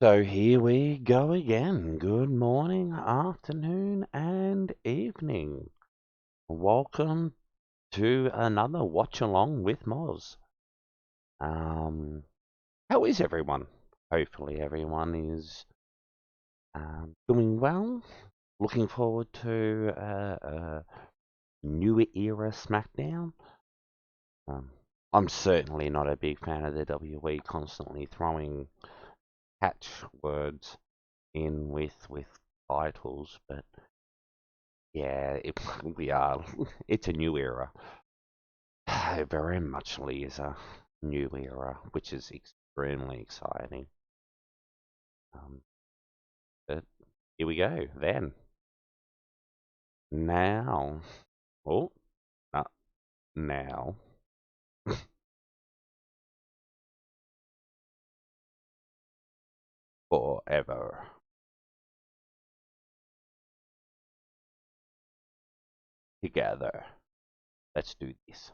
So here we go again. Good morning, afternoon, and evening. Welcome to another watch along with Moz. How is everyone? Hopefully everyone is doing well. Looking forward to a new era Smackdown. Um, I'm certainly not a big fan of the WWE constantly throwing catchwords in with titles, but yeah, we are. It's a new era. It very muchly is a new era, which is extremely exciting. Um, but here we go. Then now, oh, not now, forever together. Let's do this.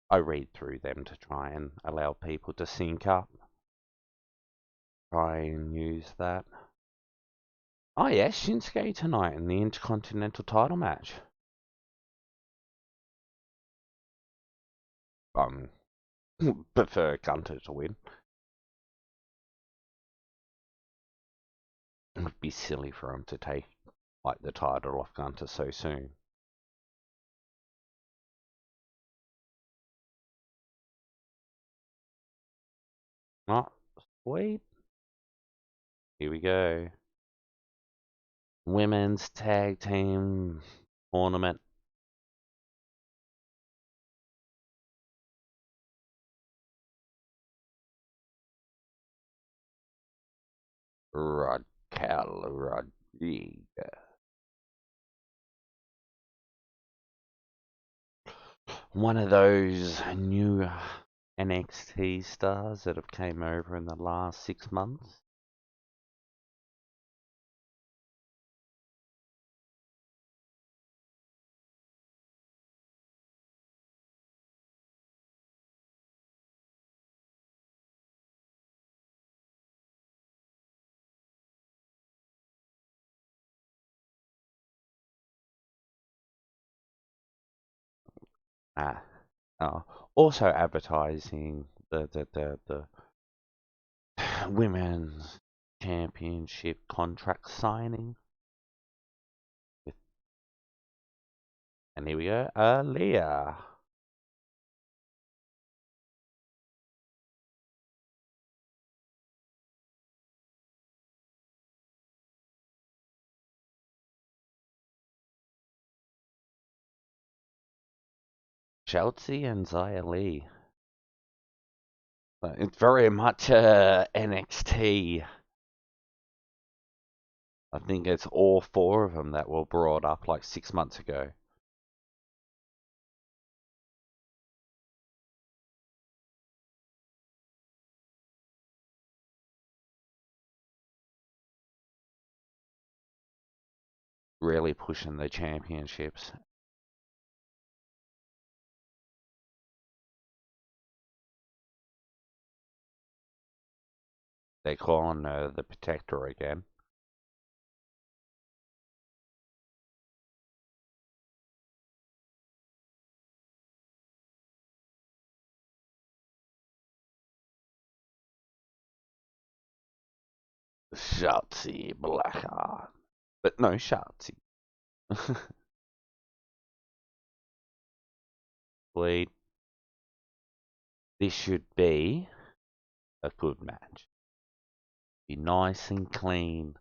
I read through them to try and allow people to sync up. Try and use that. Oh yeah, Shinsuke tonight in the Intercontinental title match. Um, prefer Gunter to win. It would be silly for him to take like the title off Gunter so soon. Oh, sweet. Here we go. Women's Tag Team Tournament. Raquel Rodriguez. One of those new NXT stars that have came over in the last 6 months. Ah, oh. Also advertising the women's championship contract signing. And here we go, Leah. Chelsea and Xia Li. It's very much NXT. I think it's all four of them that were brought up like 6 months ago. Really pushing the championships. They're calling the Protector again. Shotzi Blackheart. But no Shotzi. Wait, this should be a good match. Be nice and clean.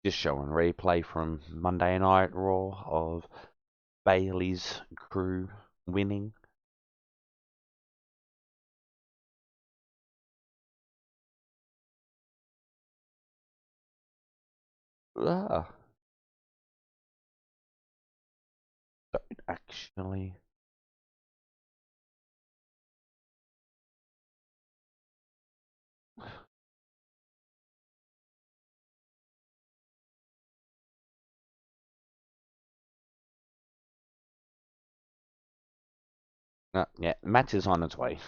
Just showing replay from Monday Night Raw of Bailey's crew winning. Ah, don't actually. Yeah, match is on its way.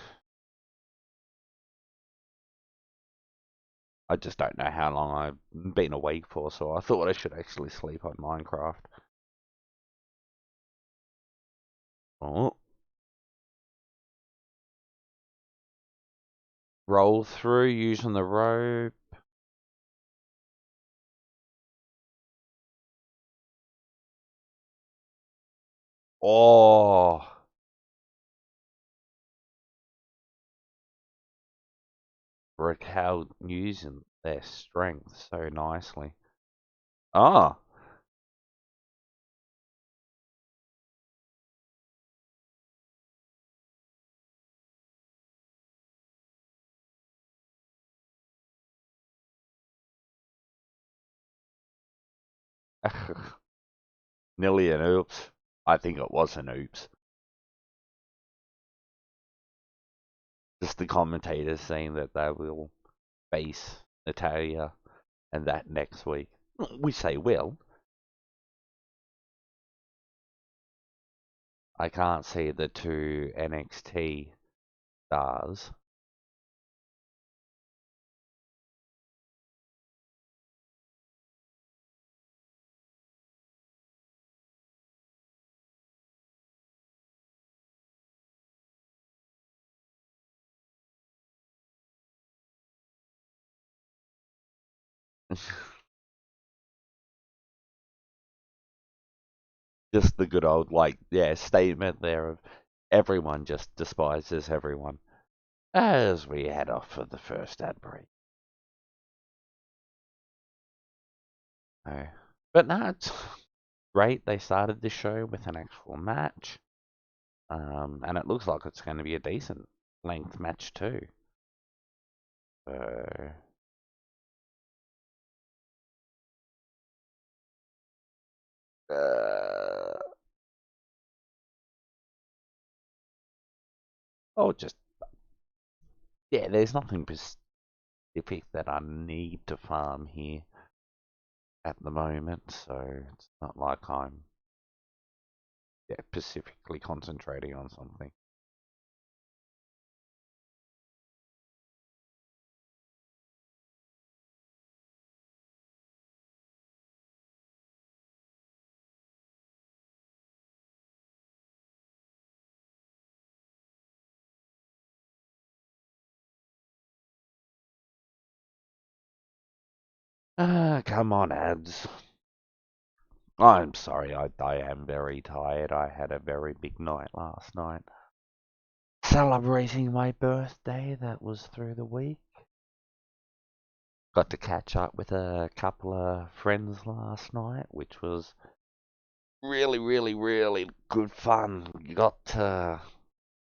I just don't know how long I've been awake for, so I thought I should actually sleep on Minecraft. Oh, roll through using the rope. Oh, Raquel using their strength so nicely. Ah, nearly an oops. I think it was an oops. Just the commentators saying that they will face Natalia and that next week. We say will. I can't see the two NXT stars. Just the good old, like, yeah, statement there of everyone just despises everyone. As we head off for the first ad break. Oh. But no, it's great. They started the show with an actual match. And it looks like it's going to be a decent length match too. So, uh, oh, just, yeah, there's nothing specific that I need to farm here at the moment. So it's not like I'm, yeah, specifically concentrating on something. Ah, come on, ads. I'm sorry, I am very tired. I had a very big night last night. Celebrating my birthday, that was through the week. Got to catch up with a couple of friends last night, which was really, really, really good fun. Got to,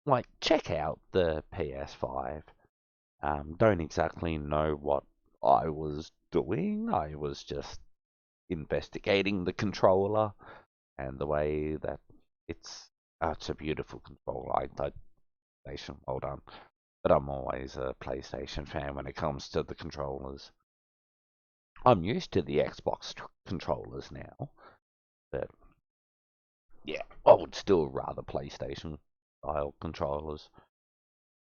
like, check out the PS5. Don't exactly know what I was doing. I was just investigating the controller and the way that it's a beautiful controller. PlayStation, well done. But I'm always a PlayStation fan when it comes to the controllers. I'm used to the Xbox controllers now, but yeah, I would still rather PlayStation style controllers,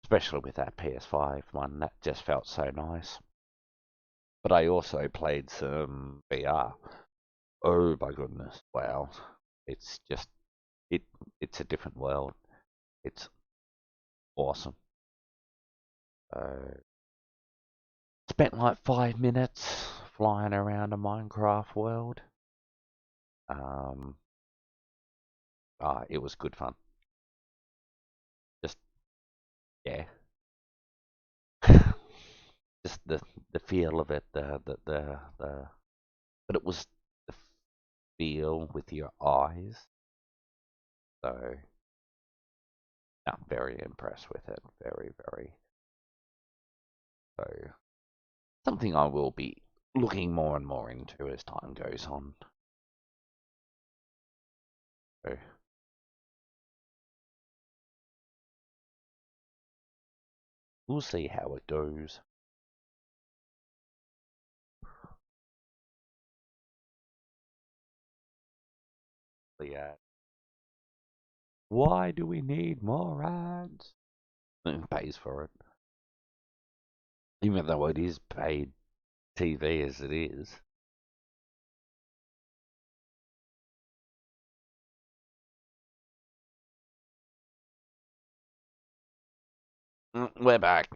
especially with that PS5 one. That just felt so nice. But I also played some VR. Oh my goodness, wow! It's just it. It's a different world. It's awesome. Spent like 5 minutes flying around a Minecraft world. Um, it was good fun. Just yeah, just the feel of it, but it was the feel with your eyes. So I'm very impressed with it. Very, very. So something I will be looking more and more into as time goes on. So we'll see how it goes. But yeah, Why do we need more ads? And pays for it. Even though it is paid TV as it is. We're back.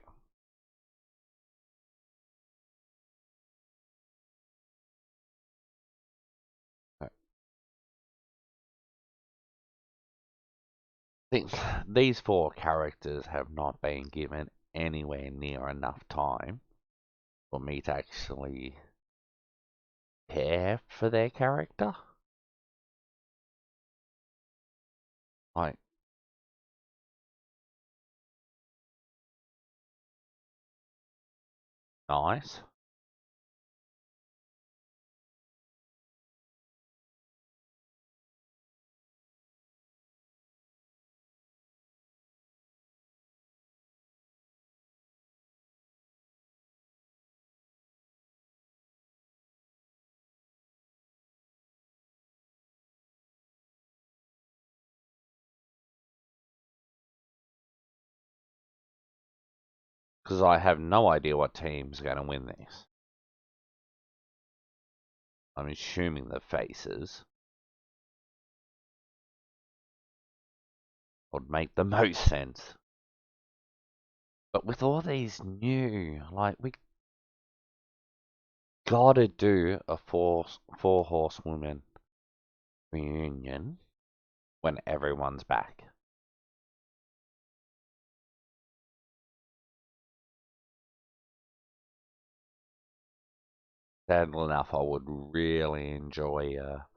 I think these four characters have not been given anywhere near enough time for me to actually care for their character. Like, nice. Because I have no idea what team's going to win this. I'm assuming the faces would make the most sense. But with all these new, like, we gotta do a four horsewoman reunion when everyone's back. Sadly enough, I would really enjoy a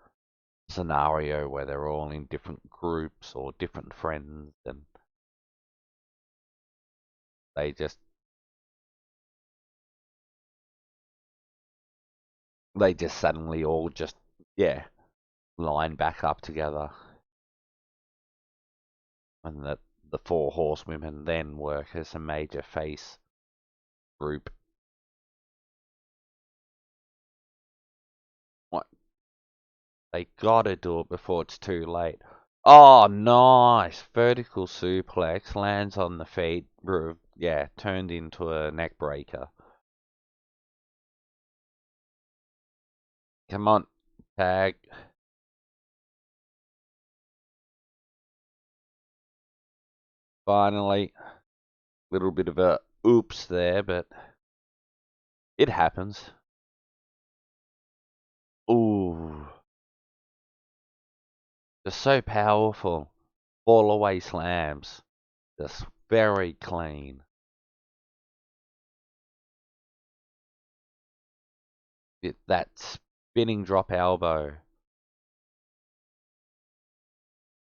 scenario where they're all in different groups or different friends and they just suddenly all just, yeah, line back up together. And that the four horsewomen then work as a major face group. What? They gotta do it before it's too late. Oh, nice! Vertical suplex lands on the feet. Yeah, turned into a neck breaker. Come on, tag. Finally, little bit of a oops there, but it happens. Ooh, they're so powerful. Fall away slams. Just very clean. That spinning drop elbow.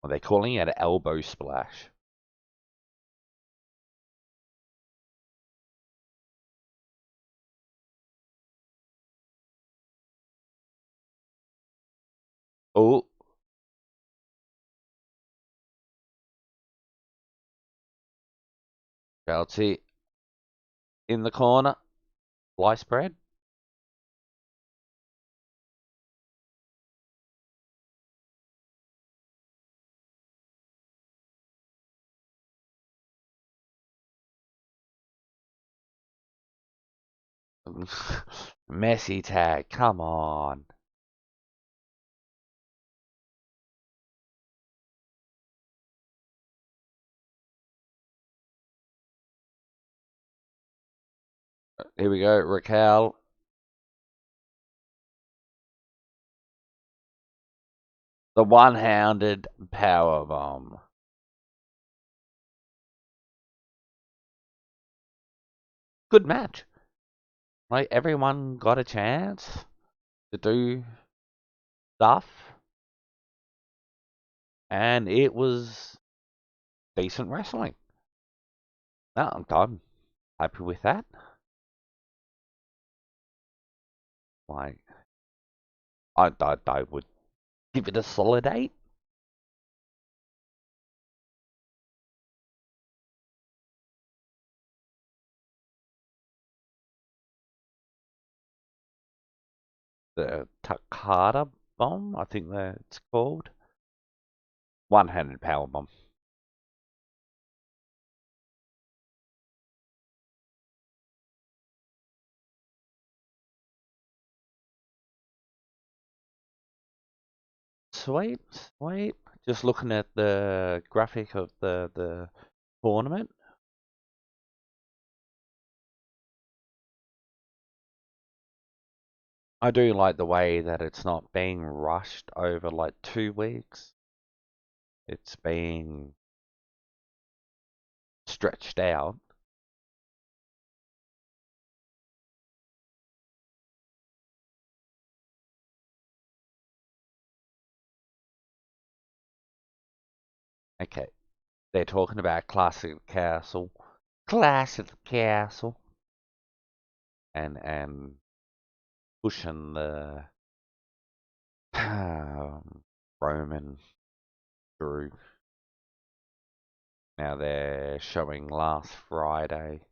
Well, they're calling it an elbow splash. Oh, Chelsea in the corner. Slice bread. Messy tag. Come on. Here we go. Raquel. The one-handed power bomb. Good match. Like everyone got a chance to do stuff, and it was decent wrestling. No, I'm happy with that. Like, I would give it a solid 8. The Takata bomb, I think that's called. One-handed power bomb. Sweet, sweet. Just looking at the graphic of the tournament. I do like the way that it's not being rushed over like 2 weeks. It's being stretched out. Okay, they're talking about Classic Castle, and pushing the Roman through. Now they're showing last Friday.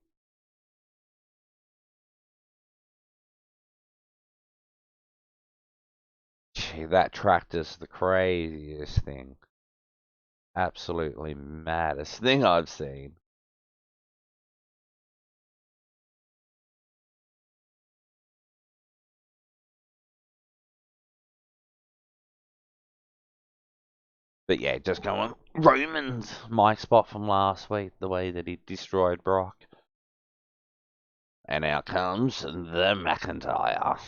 Gee, that tractor's the craziest thing. Absolutely maddest thing I've seen. But yeah, just going Romans. My spot from last week, the way that he destroyed Brock. And out comes the McIntyre.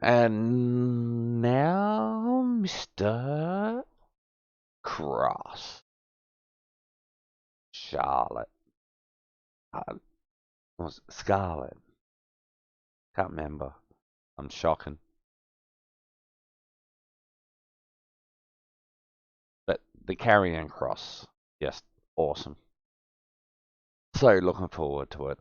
And now Mr. Cross. Charlotte. Was it Scarlett? Can't remember. I'm shocking. But the carrying cross, just awesome. So looking forward to it.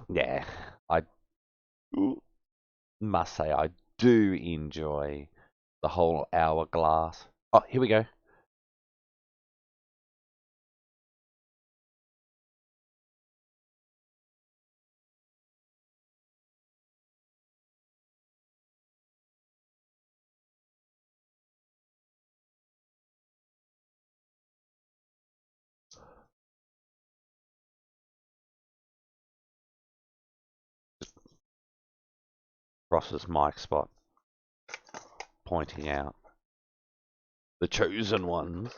Yeah, I must say I do enjoy the whole hourglass. Oh, here we go. Ross's mic spot, pointing out the chosen ones.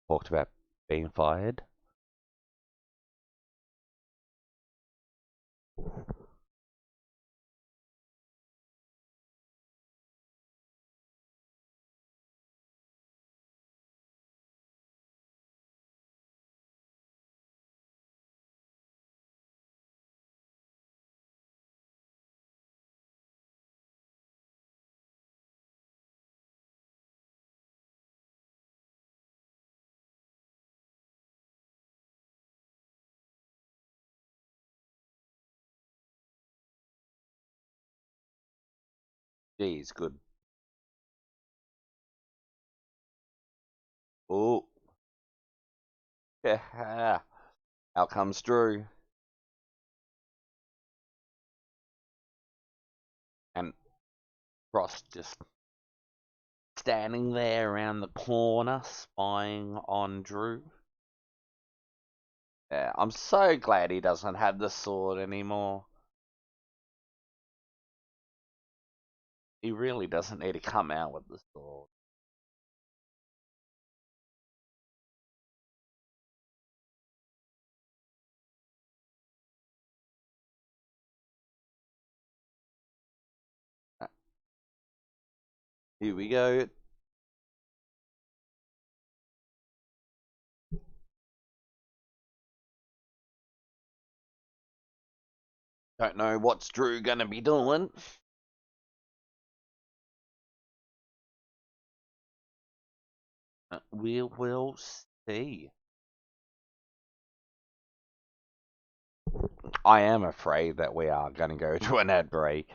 Talked about being fired. Geez, good. Oh, yeah. Out comes Drew. And Ross just standing there around the corner, spying on Drew. Yeah, I'm so glad he doesn't have the sword anymore. He really doesn't need to come out with the sword. Here we go. Don't know what's Drew gonna be doing. We will see. I am afraid that we are going to go to an ad break.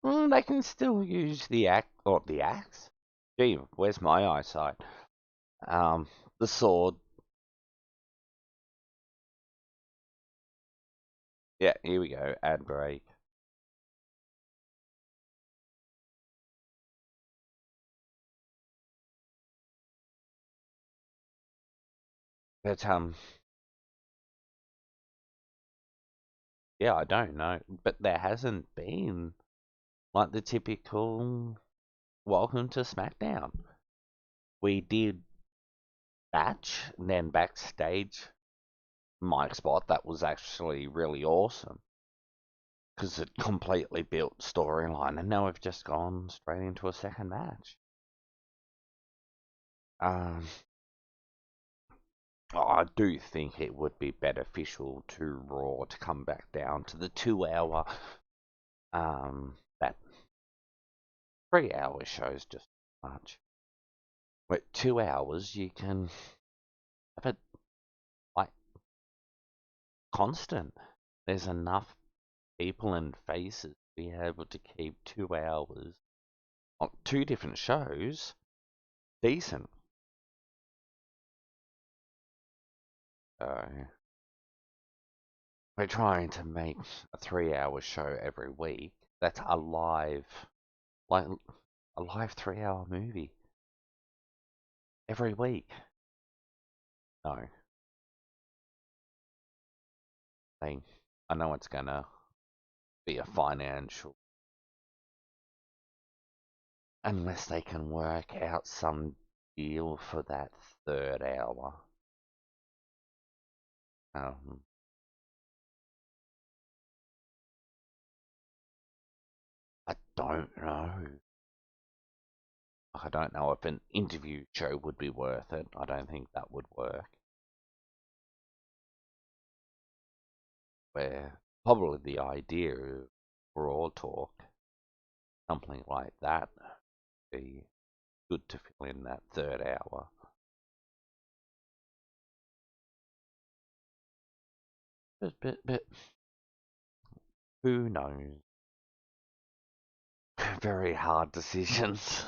They can still use the axe, or the axe? Gee, where's my eyesight? Um, the sword. Yeah, here we go, ad break. But, yeah, I don't know. But there hasn't been, like, the typical welcome to Smackdown. We did match, and then backstage, Mike spot, that was actually really awesome. Because it completely built storyline, and now we've just gone straight into a second match. Um, I do think it would be beneficial to Raw to come back down to the 2 hour. That 3 hour shows just too much. With 2 hours, you can have it like constant. There's enough people and faces to be able to keep 2 hours on two different shows decent. So we're trying to make a 3 hour show every week. That's like a live 3 hour movie every week. No, they, I know it's gonna be a financial, unless they can work out some deal for that third hour. Um, I don't know. I don't know if an interview show would be worth it. I don't think that would work. Where probably the idea of Raw talk, something like that, would be good to fill in that third hour. But who knows? Very hard decisions.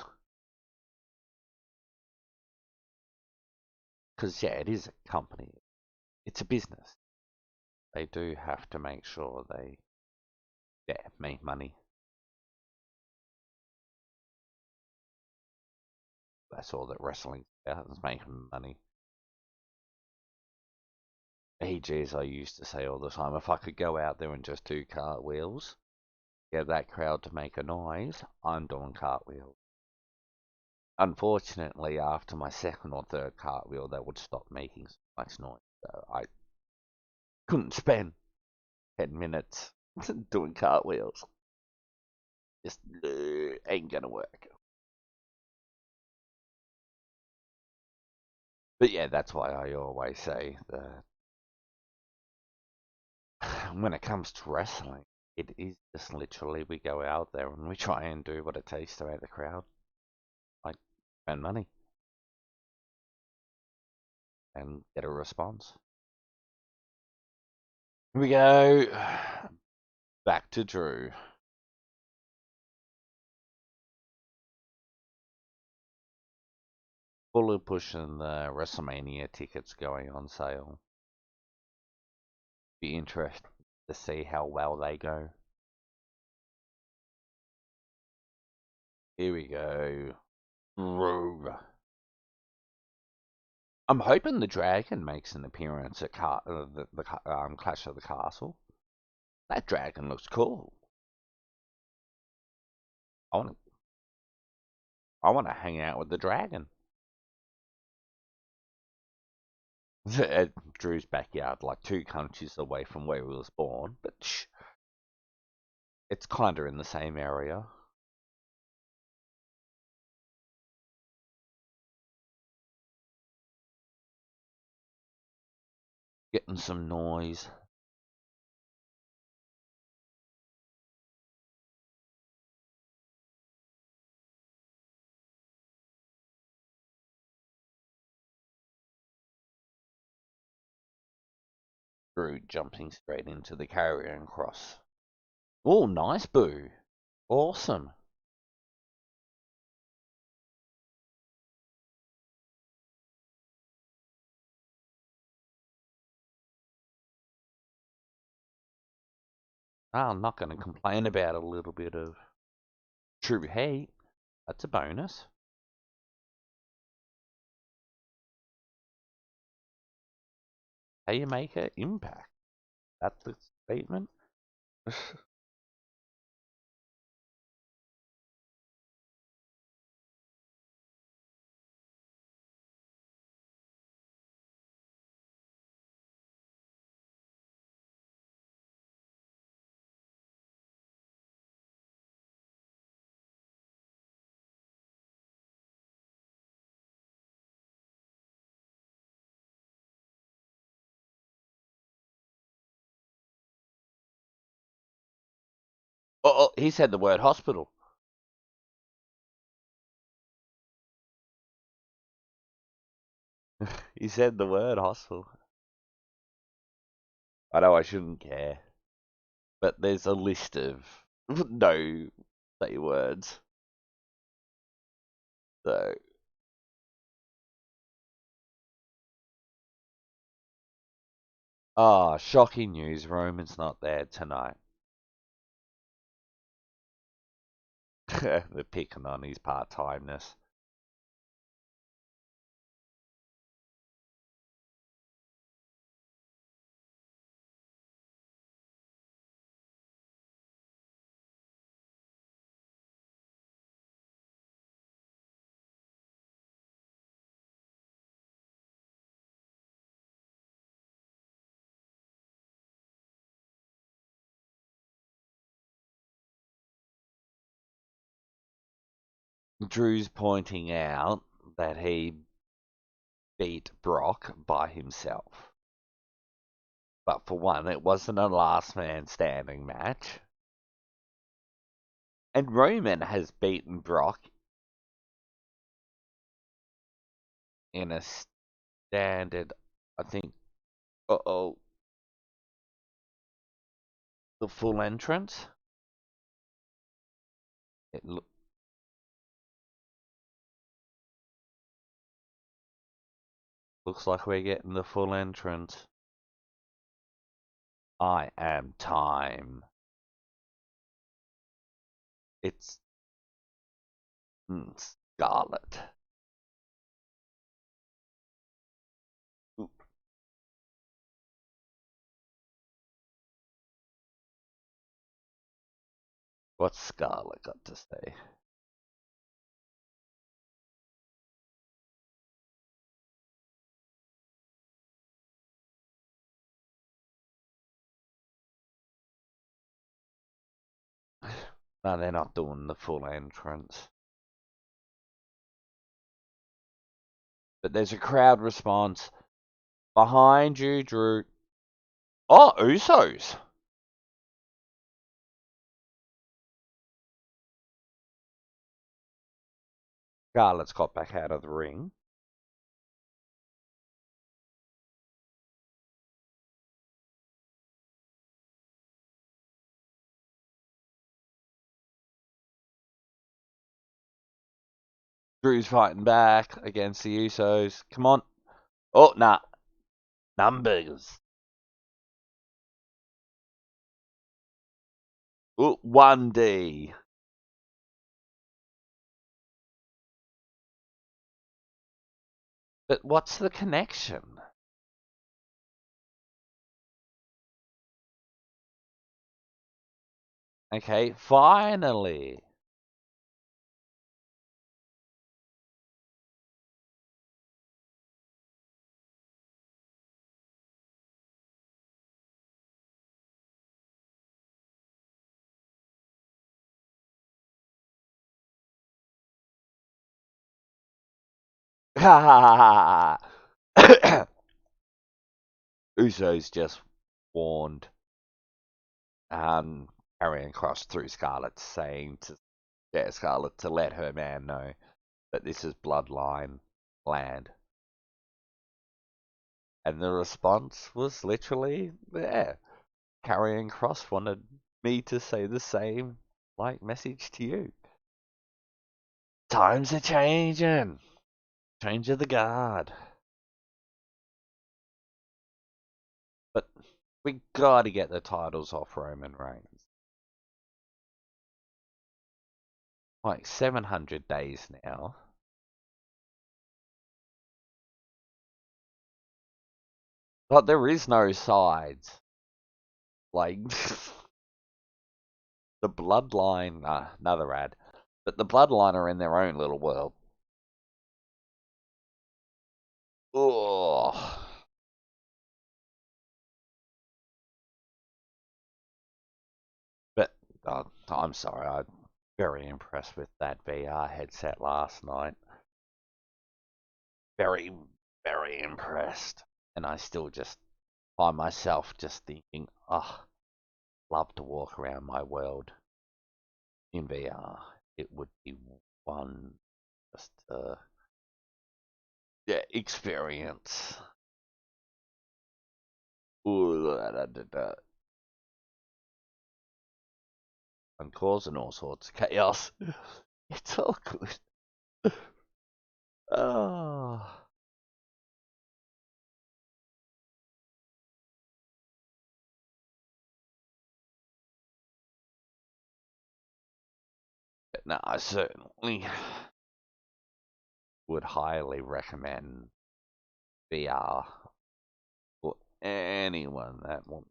Because, yeah, it is a company. It's a business. They do have to make sure they, yeah, make money. That's all that wrestling's about, is making money. Hey, geez, I used to say all the time, if I could go out there and just do cartwheels, get that crowd to make a noise, I'm doing cartwheels. Unfortunately, after my second or third cartwheel, they would stop making so much noise. So I couldn't spend 10 minutes doing cartwheels. Just ain't gonna work. But yeah, that's why I always say that when it comes to wrestling, it is just literally we go out there and we try and do what it takes to make the crowd like spend money and get a response. Here we go. Back to Drew. Fully pushing the WrestleMania tickets going on sale. Be interested to see how well they go. Here we go. Drew. I'm hoping the dragon makes an appearance at the Clash of the Castle. That dragon looks cool. I want to. I want to hang out with the dragon. At Drew's backyard, like 2 countries away from where he was born, but it's kinda in the same area. Getting some noise. Drew jumping straight into the carrying cross. Oh, nice boo. Awesome. I'm not going to complain about a little bit of true heat. That's a bonus. How you make an impact. That's the statement. Oh, he said the word hospital. He said the word hospital. I know I shouldn't care, but there's a list of no say words. So, shocking news. Roman's not there tonight. They're picking on his part-timeness. Drew's pointing out that he beat Brock by himself. But for one, it wasn't a last man standing match. And Roman has beaten Brock in a standard, I think, the full entrance. It looks like we're getting the full entrance. I am time. It's Scarlet. Oop. What's Scarlet got to say? No, they're not doing the full entrance. But there's a crowd response. Behind you, Drew. Oh, Usos. Scarlet's got back out of the ring. Drew's fighting back against the Usos. Come on. Oh, nah. Numbers. Oh, 1D. But what's the connection? Okay, finally. Usos just warned carrying across through Scarlet, saying to Scarlet to let her man know that this is bloodline land. And the response was literally, yeah, Carrying Cross wanted me to say the same, like, message to you. Times are changing. Change of the guard. But we gotta get the titles off Roman Reigns. Like 700 days now. But there is no sides. Like, the Bloodline, another ad. But the Bloodline are in their own little world. Oh. But I'm sorry, I'm very impressed with that VR headset last night. Very, very impressed. And I still just find myself just thinking, oh, love to walk around my world in VR. It would be one just yeah, experience. Ooh, and causing all sorts of chaos. It's all good. Oh. No, I certainly would highly recommend VR for anyone that wants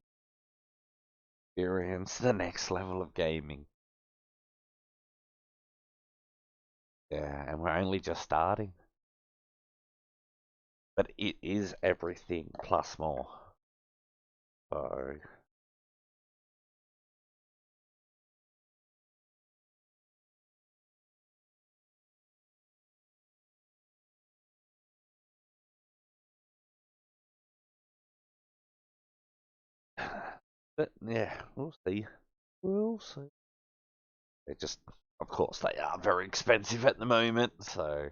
to experience the next level of gaming. Yeah, and we're only just starting. But it is everything plus more. So, but yeah, we'll see. We'll see. They just, of course, they are very expensive at the moment. So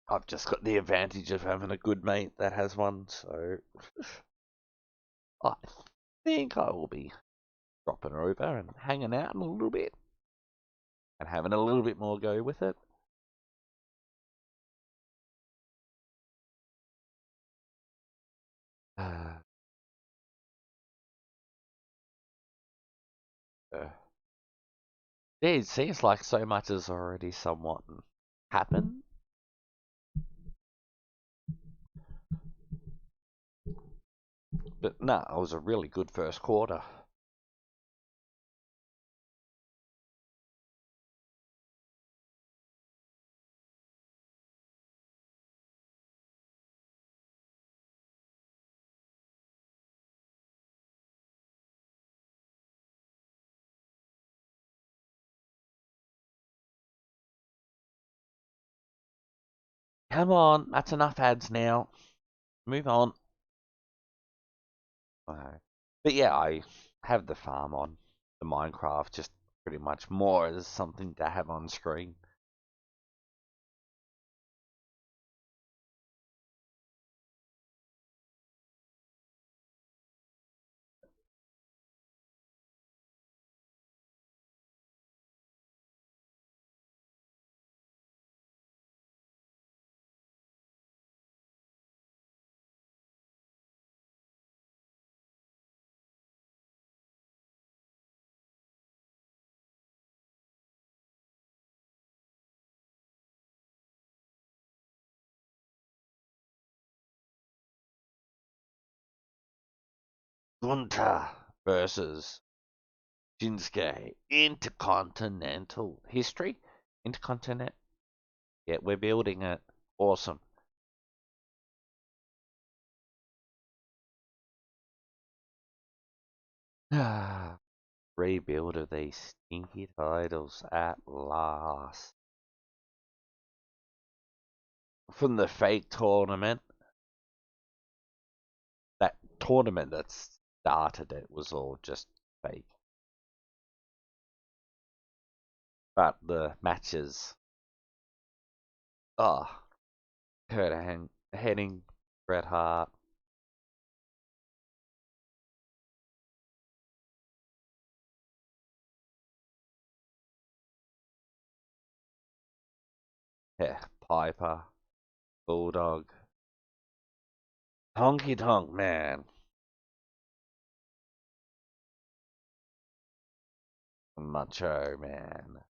I've just got the advantage of having a good mate that has one. So I think I will be dropping over and hanging out in a little bit and having a little bit more go with it. Uh, yeah, it seems like so much has already somewhat happened. But no, it was a really good first quarter. Come on, that's enough ads now. Move on. But yeah, I have the farm on the Minecraft, just pretty much more as something to have on screen. Gunta versus Shinsuke. Intercontinental history? Intercontinent? Yeah, we're building it. Awesome. Rebuild of these stinky titles at last. From the fake tournament, that tournament that started it was all just fake. But the matches, oh, Kurt Hennig Bret Hart. Yeah, Piper. Bulldog. Honky Tonk Man. Macho Man.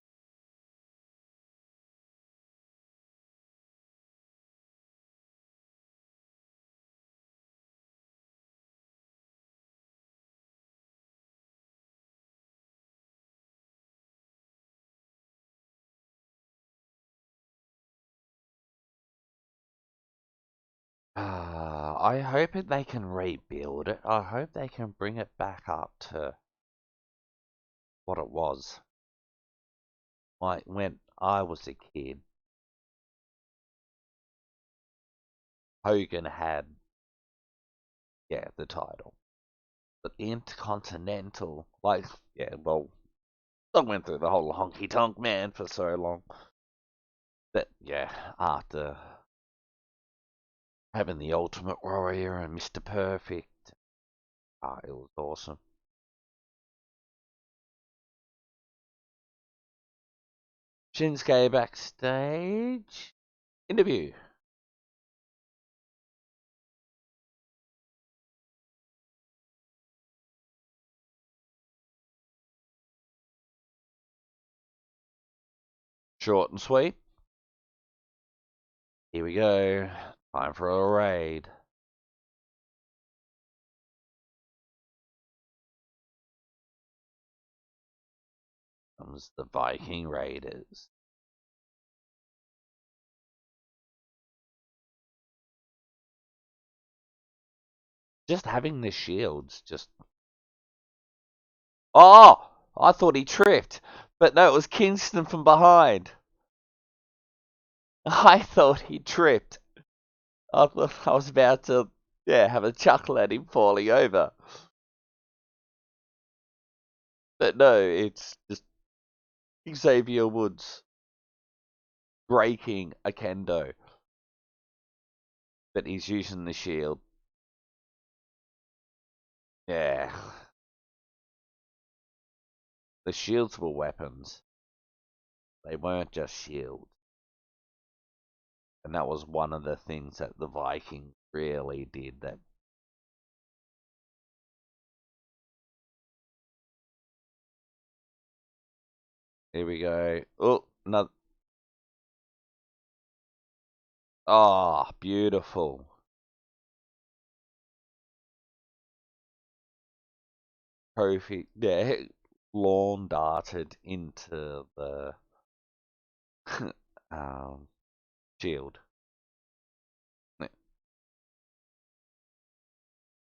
I hope they can rebuild it. I hope they can bring it back up to what it was. Like when I was a kid, Hogan had, yeah, the title. But the Intercontinental, like, yeah, well, I went through the whole honky tonk man for so long. That, yeah, after having the Ultimate Warrior and Mr. Perfect, it was awesome. Shinsuke backstage interview. Short and sweet. Here we go. Time for a raid. Comes the Viking Raiders. Just having the shields, just. Oh! I thought he tripped. But no, it was Kingston from behind. I thought he tripped. I thought I was about to, yeah, have a chuckle at him falling over. But no, it's just Xavier Woods breaking a kendo. But he's using the shield. Yeah. The shields were weapons. They weren't just shields. And that was one of the things that the Vikings really did. That here we go. Oh, another. Oh, beautiful. Perfect. Yeah, lawn darted into the um, shield.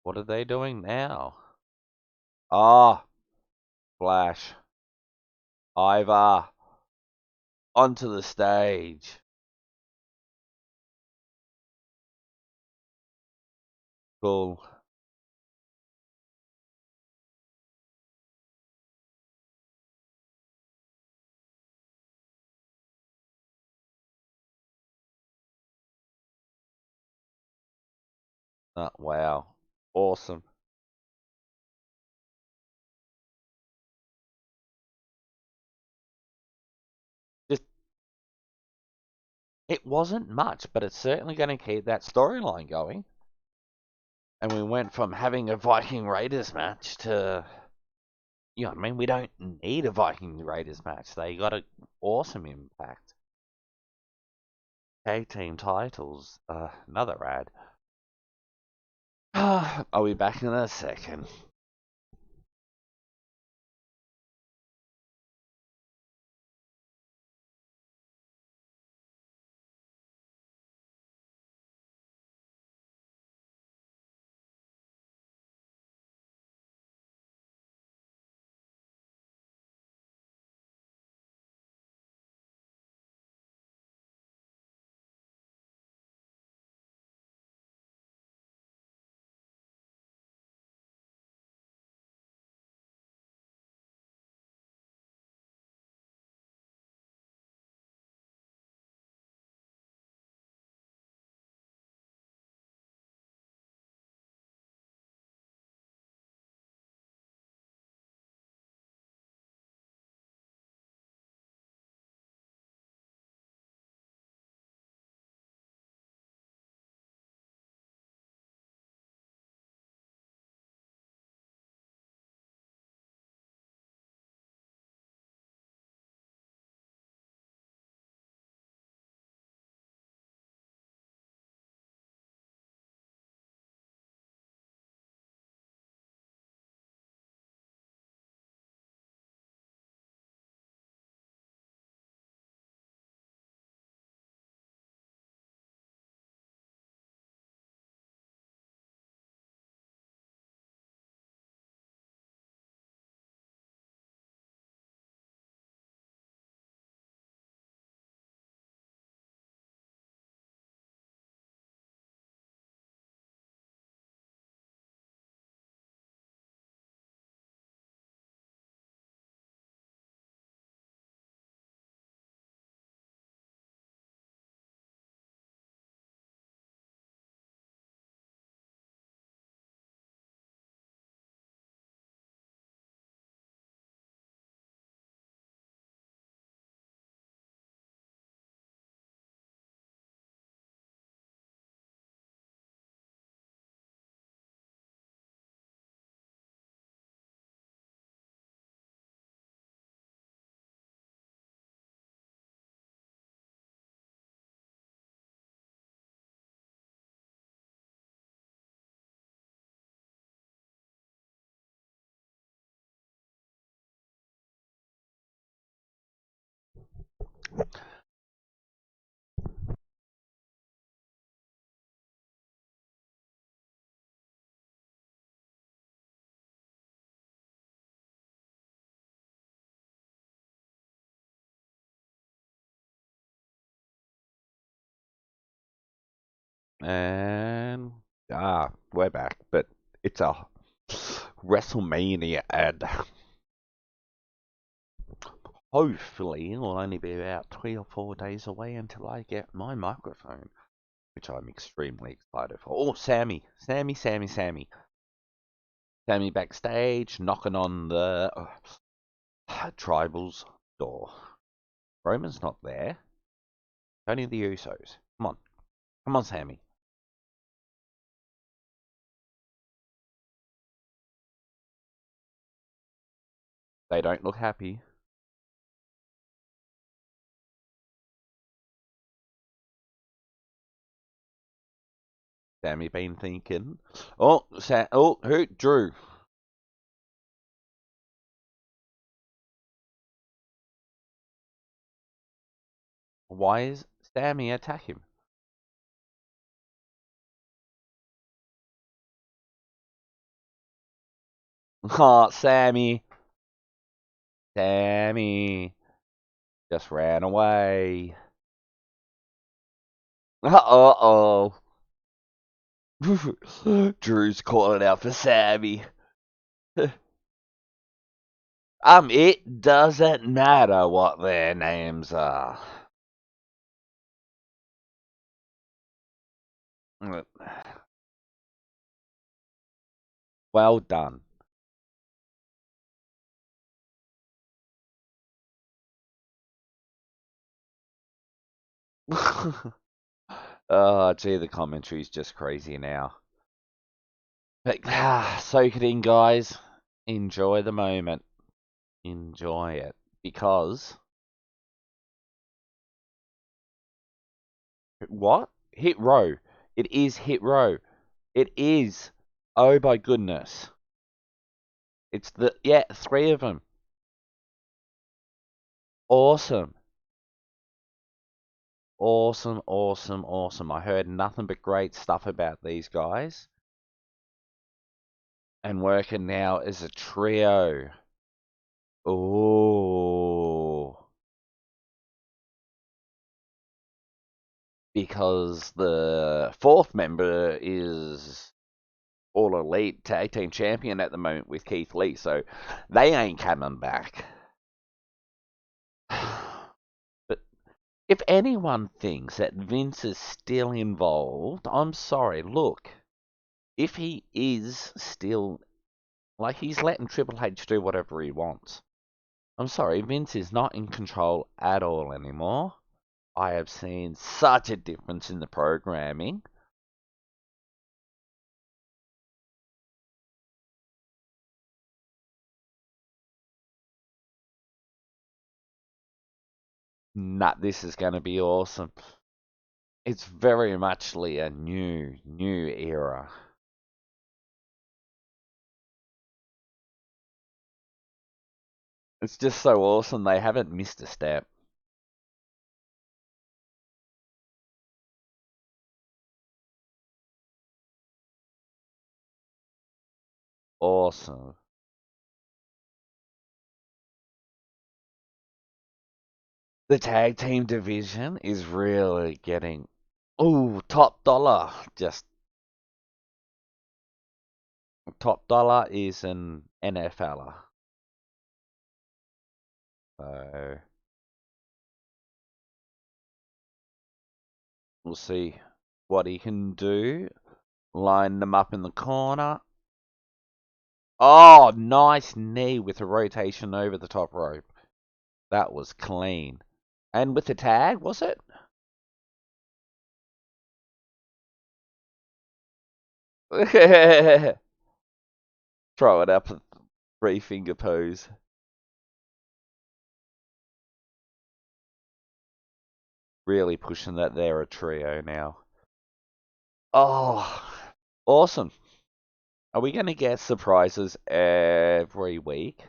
What are they doing now? Ah, Flash. Ivar onto the stage. Cool. Wow. Awesome. Just it wasn't much, but it's certainly going to keep that storyline going. And we went from having a Viking Raiders match to, I mean, we don't need a Viking Raiders match. They got an awesome impact. Tag team titles, another ad. I'll be back in a second. And we're back, but it's a WrestleMania ad. Hopefully, it'll only be about 3 or 4 days away until I get my microphone, which I'm extremely excited for. Oh, Sammy backstage, knocking on the Tribal's door. Roman's not there. Only the Usos. Come on, Sammy. They don't look happy. Sammy been thinking. Oh, who? Drew. Why is Sammy attack him? Oh, Sammy just ran away. Uh-oh. Drew's calling out for Sammy. It doesn't matter what their names are. Well done. Oh, gee, the commentary's just crazy now. But soak it in, guys. Enjoy the moment. Enjoy it. Because what? Hit row. It is hit row. It is. Oh my goodness. It's three of them. Awesome. Awesome. I heard nothing but great stuff about these guys. And working now as a trio. Oh. Because the fourth member is All Elite Tag Team Champion at the moment with Keith Lee, so they ain't coming back. But if anyone thinks that Vince is still involved, I'm sorry. Look, if he is still, like, he's letting Triple H do whatever he wants. I'm sorry, Vince is not in control at all anymore. I have seen such a difference in the programming. Nah, this is going to be awesome. It's very muchly a new era. It's just so awesome. They haven't missed a step. Awesome. The tag team division is really getting, top dollar. Just top dollar is an NFLer. So we'll see what he can do. Line them up in the corner. Oh, nice knee with a rotation over the top rope. That was clean. And with the tag, was it? Throw it up, three finger pose. Really pushing that they're a trio now. Oh, awesome. Are we going to get surprises every week?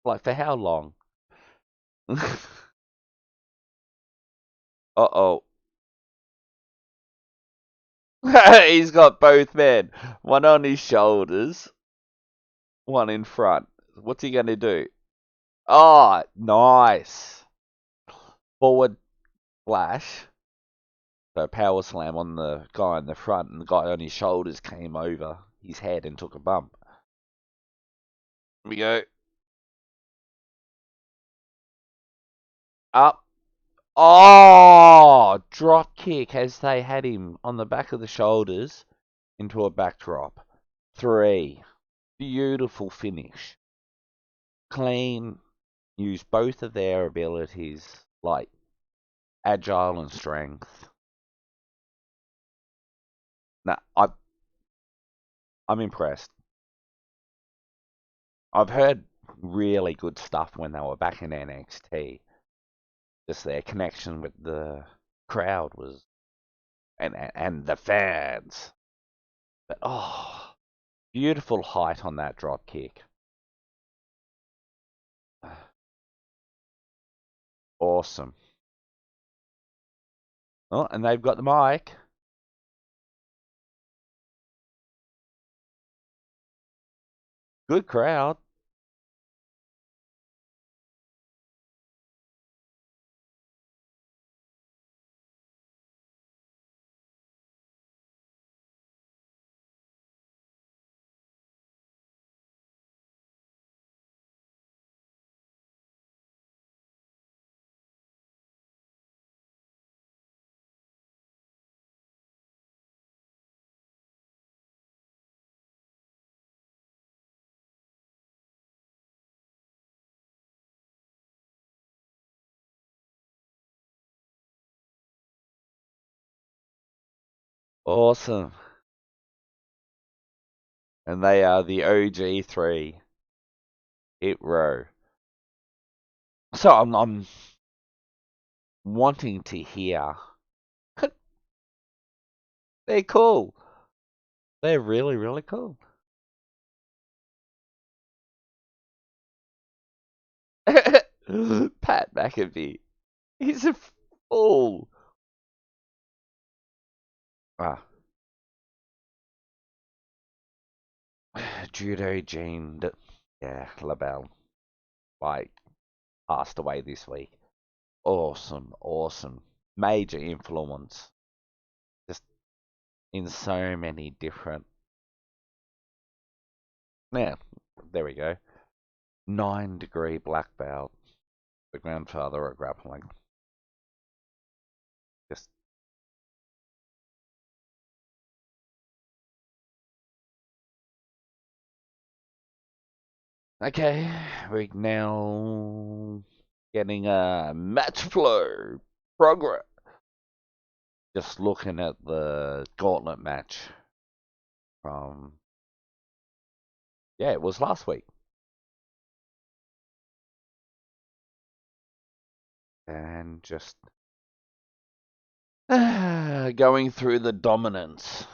Like, for how long? Uh-oh. He's got both men. One on his shoulders, one in front. What's he going to do? Oh, nice. Forward flash. So power slam on the guy in the front, and the guy on his shoulders came over his head and took a bump. Here we go. Up. Oh! Drop kick as they had him on the back of the shoulders into a backdrop. 3. Beautiful finish. Clean. Use both of their abilities, like agile and strength. Nah, I'm impressed. I've heard really good stuff when they were back in NXT. Just their connection with the crowd was, and the fans. But oh, beautiful height on that drop kick. Awesome. Oh, and they've got the mic. Good crowd. Awesome. And they are the OG3 Hit Row. So I'm wanting to hear. They're cool. They're really, really cool. Pat McAfee. He's a fool. Ah, Judo Gene. Yeah, LaBelle. Like, passed away this week. Awesome, awesome. Major influence. Just in so many different. Yeah, there we go. 9-degree black belt. The grandfather of grappling. Just okay. We're now getting a match flow progress. Just looking at the gauntlet match from it was last week. And just going through the dominance.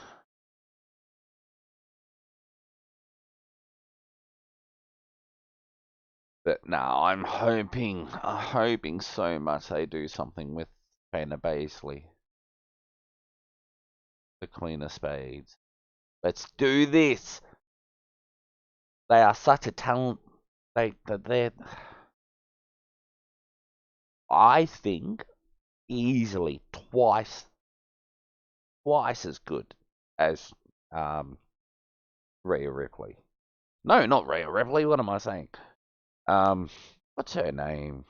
But no, I'm hoping so much they do something with Shayna Baszler. The Queen of Spades. Let's do this. They are such a talent. They're, I think, easily twice as good as Rhea Ripley. No, not Rhea Ripley. What am I saying? Um, what's her name?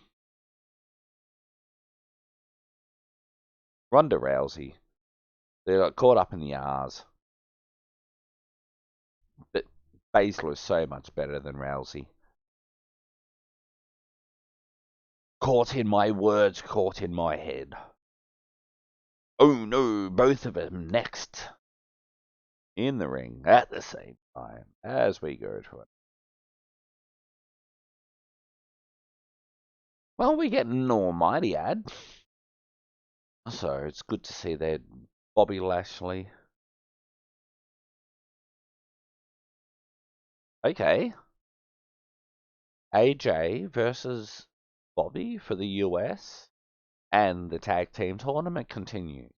Ronda Rousey. They got caught up in the R's. But Baszler is so much better than Rousey. Caught in my words, caught in my head. Oh no, both of them next. In the ring at the same time as we go to it. Well, we get an almighty ad. So it's good to see that Bobby Lashley. Okay. AJ versus Bobby for the US. And the tag team tournament continues.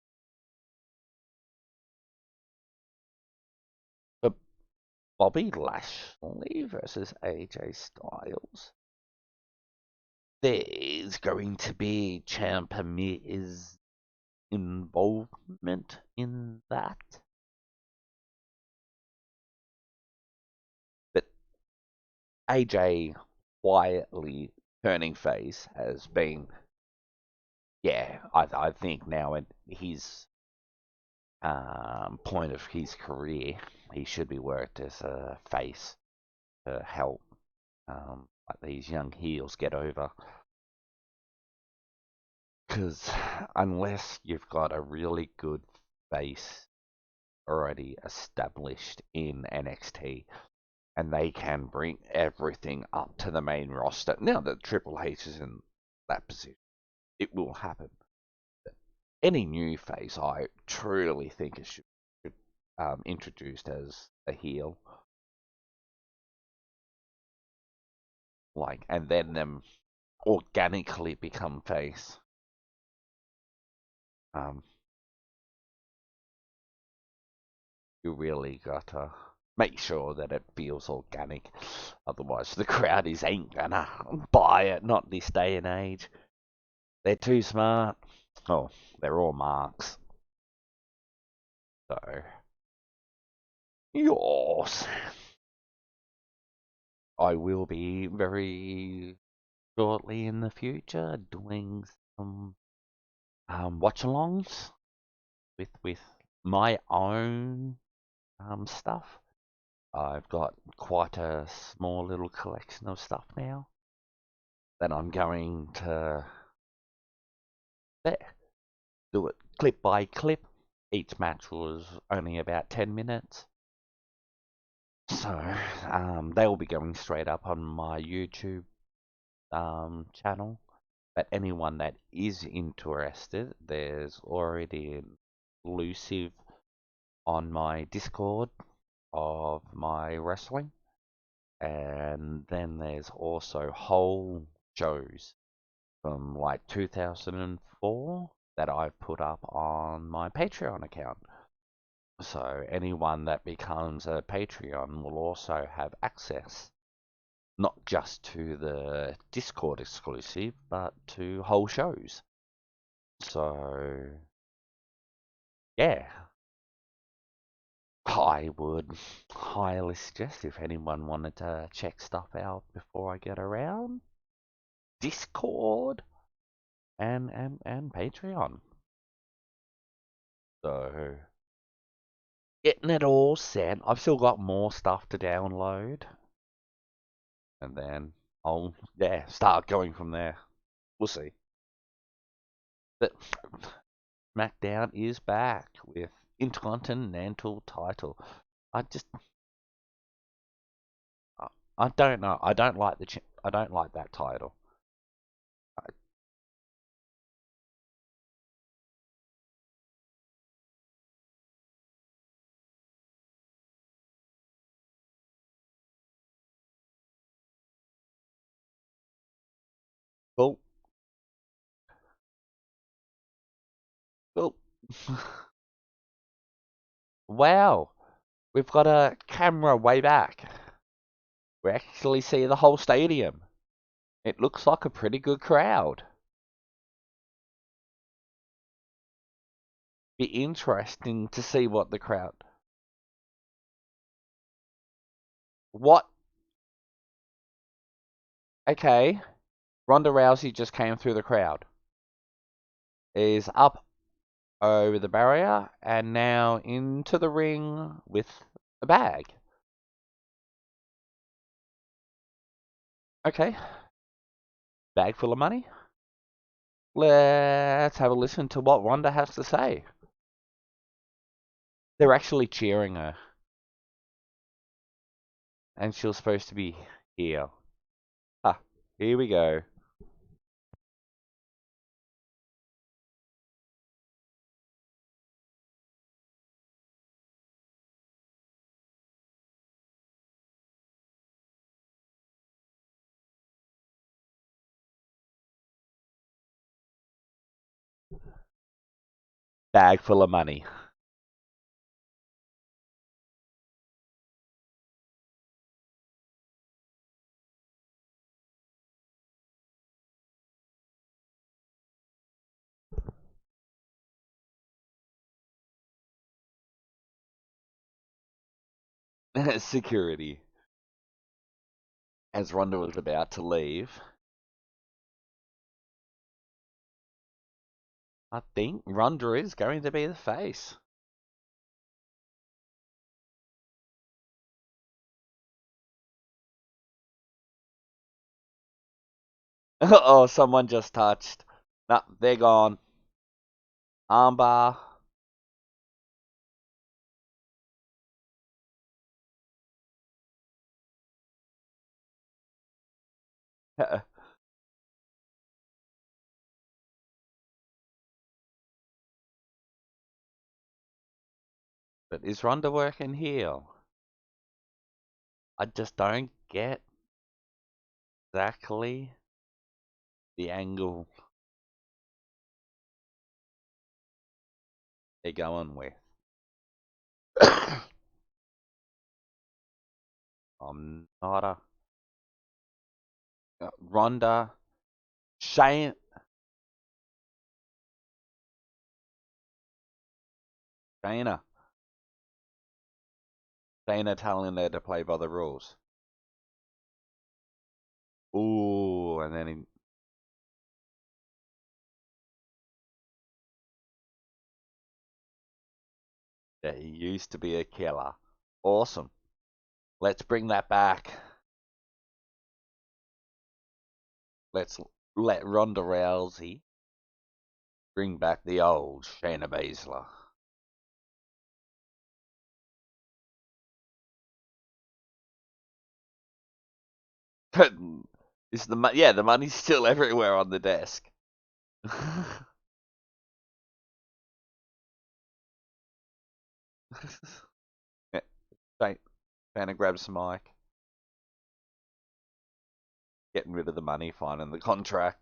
But Bobby Lashley versus AJ Styles. There's going to be Champ Miz involvement in that. But AJ quietly turning face has been, yeah, I think now at his point of his career, he should be worked as a face to help like these young heels get over. Because unless you've got a really good face already established in NXT, and they can bring everything up to the main roster, now that Triple H is in that position, it will happen. Any new face, I truly think it should be introduced as a heel, like, and then them organically become face. Um, you really gotta make sure that it feels organic. Otherwise, the crowd ain't gonna buy it. Not this day and age. They're too smart. Oh, they're all marks. So, yours. I will be very shortly in the future doing some watch-alongs with my own stuff. I've got quite a small little collection of stuff now that I'm going to do it clip by clip. Each match was only about 10 minutes. So they will be going straight up on my YouTube channel. But anyone that is interested, there's already an exclusive on my Discord of my wrestling. And then there's also whole shows from like 2004 that I've put up on my Patreon account. So anyone that becomes a Patreon will also have access not just to the Discord exclusive, but to whole shows. So yeah, I would highly suggest if anyone wanted to check stuff out before I get around, Discord and Patreon. So getting it all set. I've still got more stuff to download, and then I'll start going from there. We'll see. But SmackDown is back with Intercontinental title. I just I don't know. I don't like I don't like that title. Cool. Cool. Wow. We've got a camera way back. We actually see the whole stadium. It looks like a pretty good crowd. Be interesting to see what the crowd. What? Okay. Ronda Rousey just came through the crowd. Is up over the barrier and now into the ring with a bag. Okay. Bag full of money. Let's have a listen to what Ronda has to say. They're actually cheering her. And she was supposed to be here. Ah, here we go. Bag full of money. security. As Ronda was about to leave, I think Ronda is going to be the face. Oh, someone just touched. Nah, they're gone. Armbar. But is Ronda working heel? I just don't get exactly the angle they're going with. I'm not a Ronda. Shane, Shayna, Shayna telling her to play by the rules. Ooh, and then he used to be a killer. Awesome. Let's bring that back. Let's let Ronda Rousey bring back the old Shayna Baszler. Is the money's still everywhere on the desk. Yeah, Shayna grabs the mic, getting rid of the money, finding the contract.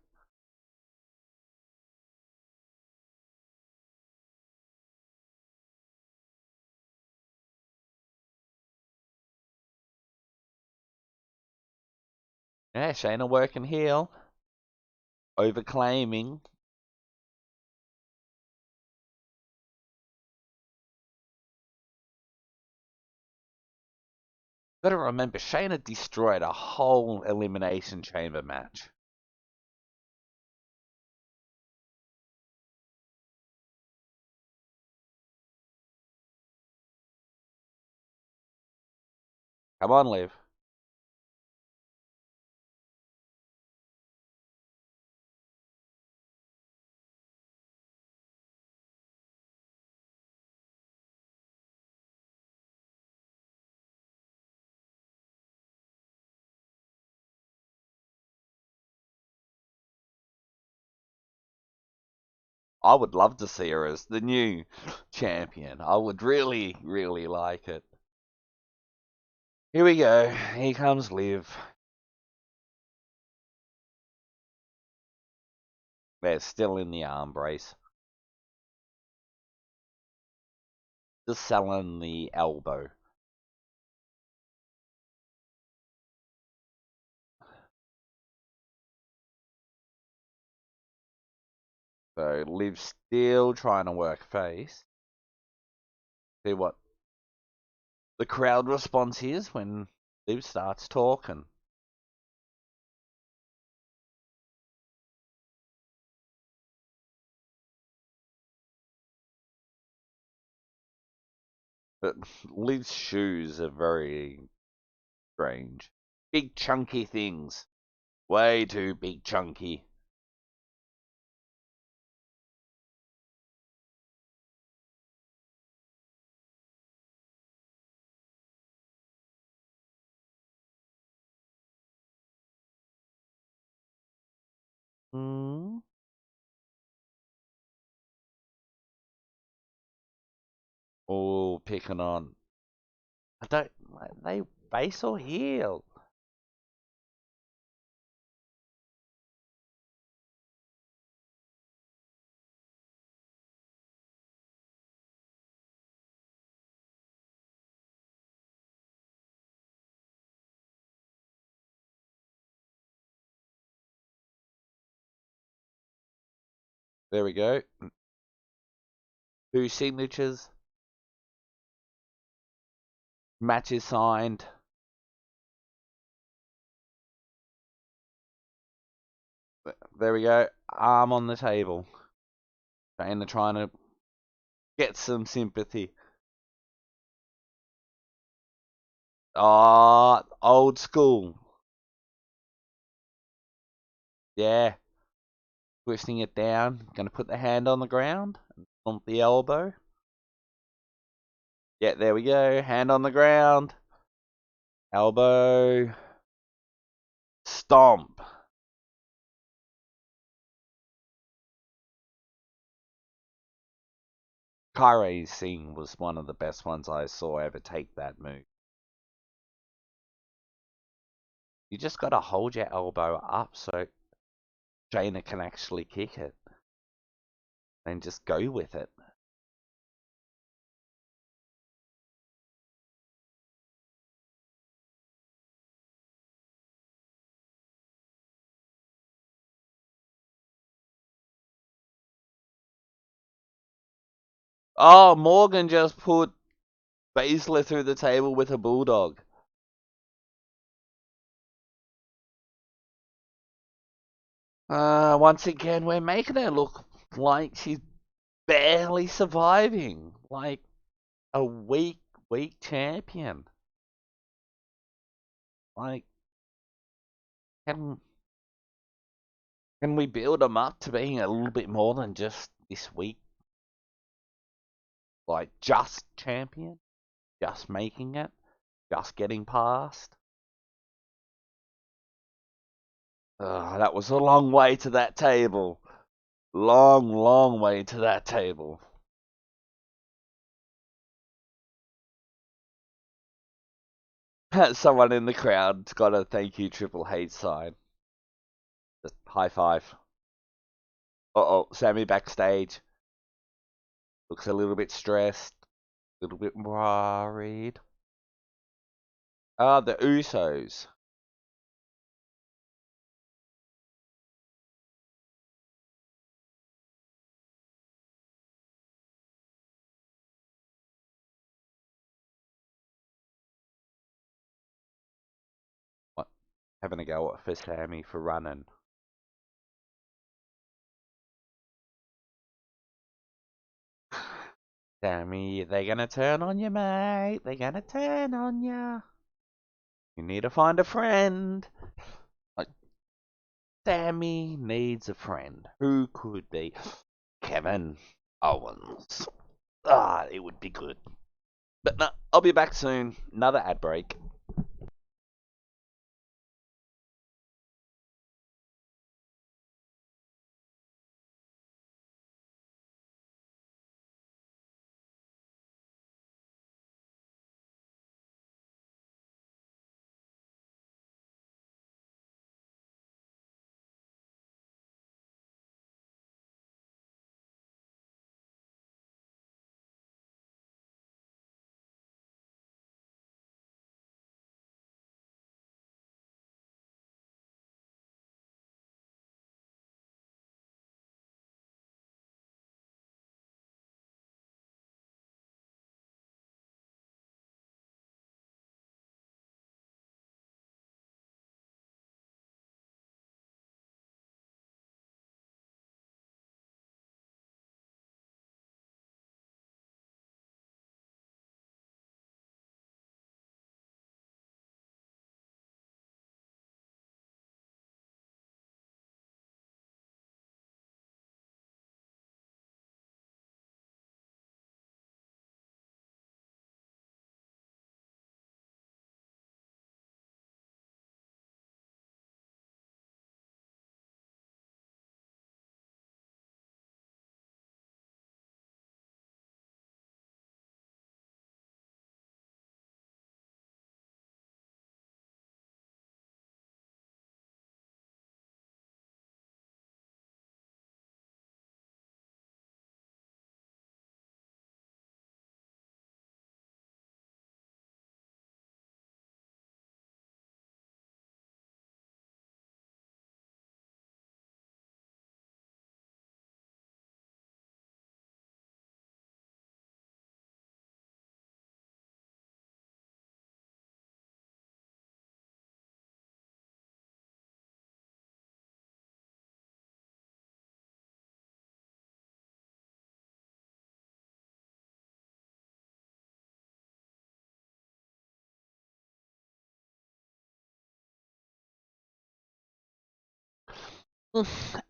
Yeah, Shayna working heel, overclaiming. Gotta remember, Shayna destroyed a whole Elimination Chamber match. Come on, Liv. I would love to see her as the new champion. I would really, really like it. Here we go. Here comes Liv. They're still in the arm brace. Just selling the elbow. So Liv's still trying to work face. See what the crowd response is when Liv starts talking. But Liv's shoes are very strange. Big chunky things. Way too big chunky. Hmm. Oh, picking on. I don't. They face or heel? There we go. Two signatures. Match is signed. There we go. Arm on the table. Shayna trying to get some sympathy. Ah, old school. Yeah. Twisting it down. Gonna put the hand on the ground. On the elbow. Yeah, there we go. Hand on the ground. Elbow. Stomp. Kairi Singh was one of the best ones I saw ever take that move. You just gotta hold your elbow up so Jaina can actually kick it. And just go with it. Oh, Morgan just put Baszler through the table with a bulldog. Once again, we're making her look like she's barely surviving. Like a weak champion. Like, can we build them up to being a little bit more than just this week? Like, just champion? Just making it? Just getting past? That was a long way to that table. Long way to that table. Someone in the crowd's got a thank you Triple H sign. Just high five. Uh-oh, Sammy backstage. Looks a little bit stressed. A little bit worried. The Usos. What? Having a go for Sammy for running. Sammy, they're gonna turn on you, mate. They're gonna turn on you. You need to find a friend. Like, Sammy needs a friend. Who could be? Kevin Owens. It would be good. But no, I'll be back soon. Another ad break.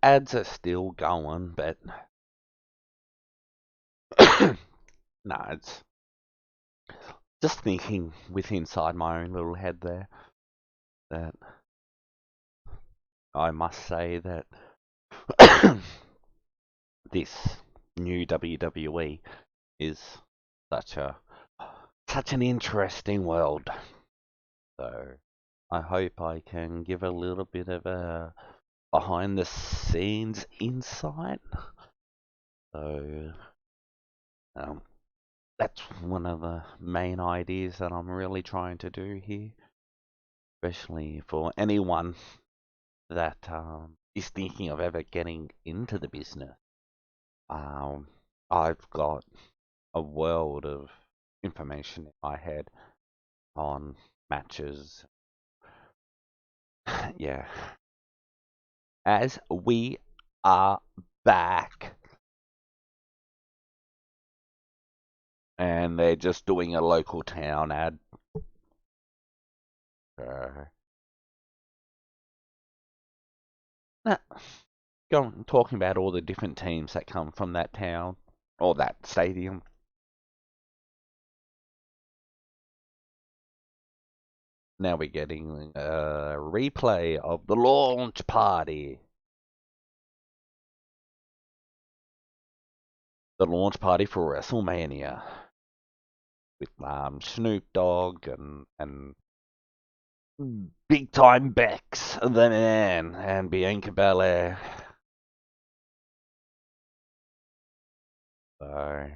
Ads are still going, but no, it's just thinking with inside my own little head there that I must say that this new WWE is such a such an interesting world. So I hope I can give a little bit of a behind the scenes insight. So um, that's one of the main ideas that I'm really trying to do here, especially for anyone that is thinking of ever getting into the business. Um, I've got a world of information in my head on matches. Yeah, as we are back, and they're just doing a local town ad. Uh, nah, talking about all the different teams that come from that town or that stadium. Now we're getting a replay of the launch party. The launch party for WrestleMania with Snoop Dogg and Big Time Bex, the man, and Bianca Belair. So,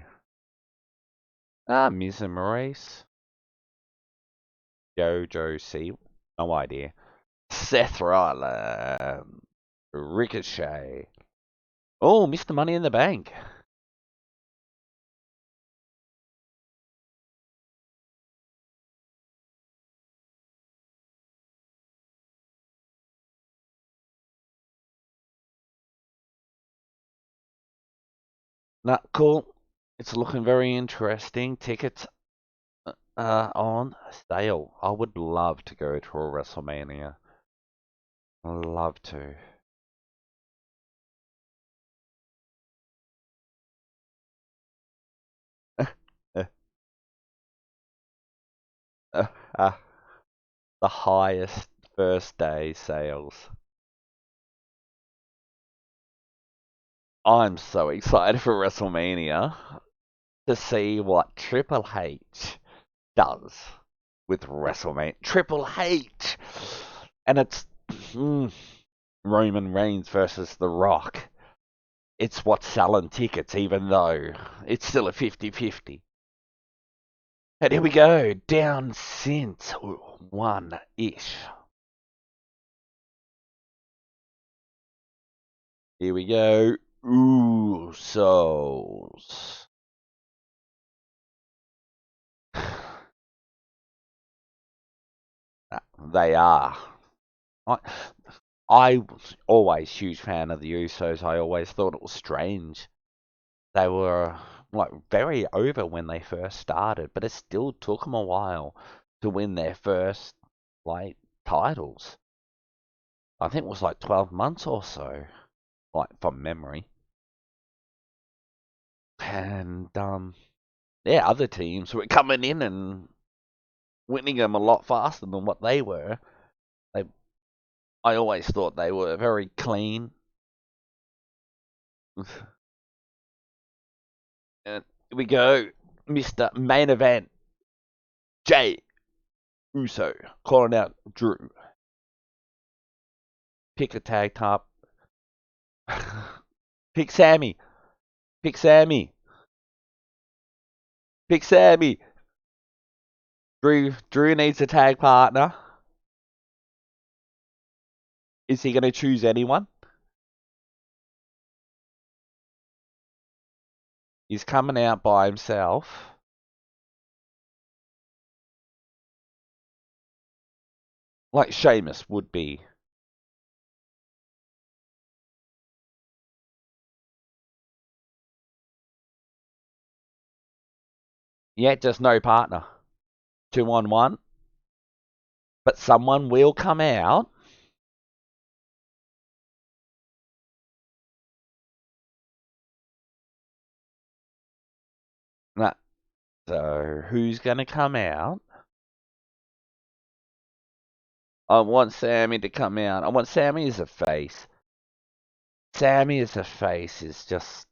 Miz and Maurice, Jojo C, no idea. Seth Rollins, Ricochet. Oh, Mr. Money in the Bank. Nah, cool. It's looking very interesting. Tickets on sale. I would love to go to a WrestleMania. Love to. Uh, uh, uh, the highest first day sales. I'm so excited for WrestleMania to see what Triple H does with WrestleMania. Triple H! And it's Roman Reigns versus The Rock. It's what's selling tickets, even though it's still a 50-50. And here we go, down since one-ish. Here we go, Usos. They are. I was always a huge fan of the Usos. I always thought it was strange. They were like very over when they first started, but it still took them a while to win their first like titles. I think it was like 12 months or so, like from memory. And yeah, other teams were coming in and winning them a lot faster than what they were. They, I always thought they were very clean. And here we go, Mr. Main Event, Jay Uso calling out Drew. Pick a tag top. Pick Sammy. Pick Sammy. Pick Sammy. Drew needs a tag partner. Is he going to choose anyone? He's coming out by himself. Like Sheamus would be. Yeah, just no partner. 2-on-1. But someone will come out. So, who's going to come out? I want Sammy to come out. I want Sammy as a face. Sammy as a face is just...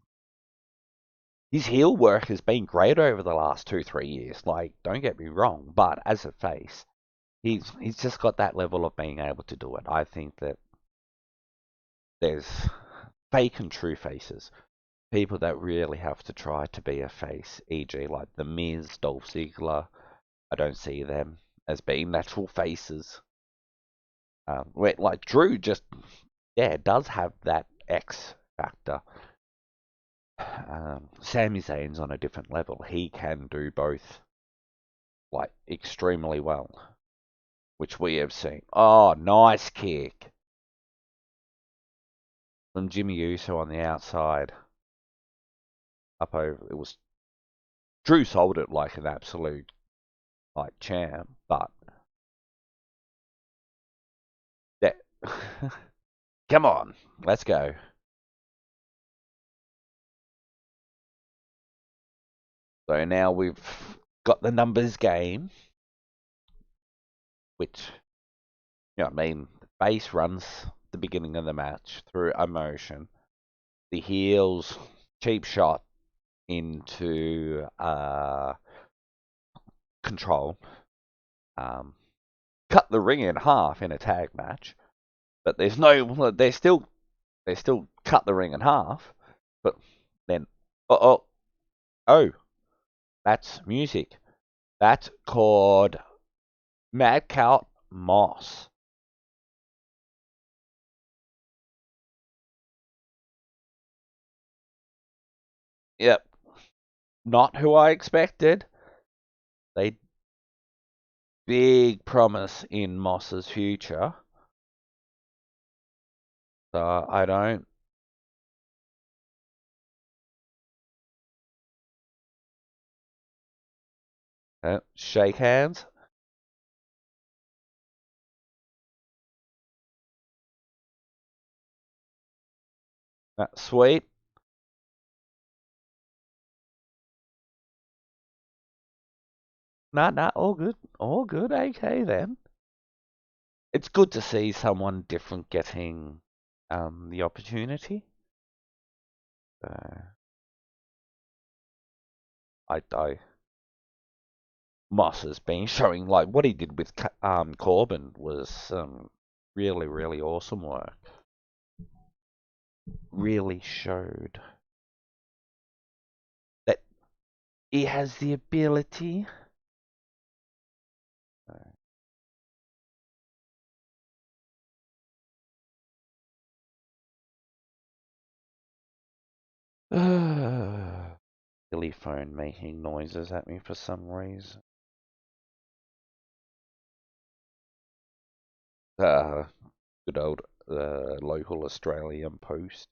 His heel work has been great over the last 2-3 years. Like, don't get me wrong, but as a face, he's just got that level of being able to do it. I think that there's fake and true faces. People that really have to try to be a face, e.g. like The Miz, Dolph Ziggler. I don't see them as being natural faces. Like Drew just, yeah, does have that X factor. Sami Zayn's on a different level. He can do both, like, extremely well, which we have seen. Oh, nice kick from Jimmy Uso on the outside. Up over, it was Drew sold it like an absolute, like, champ, but that come on, let's go. So now we've got the numbers game, which, you know what I mean, the base runs the beginning of the match through emotion. The heels cheap shot into control. Cut the ring in half in a tag match, but there's no. They still cut the ring in half, but then oh, oh, that's music. That's called Mad Cow Moss. Yep, not who I expected. They big promise in Moss's future. So I don't. Shake hands. That's sweet. Nah, nah, all good. All good. Okay then. It's good to see someone different getting the opportunity. Uh, I Moss has been showing, like, what he did with Corbin was really really awesome work. Really showed that he has the ability. Silly phone making noises at me for some reason. Uh, Good old local Australian post.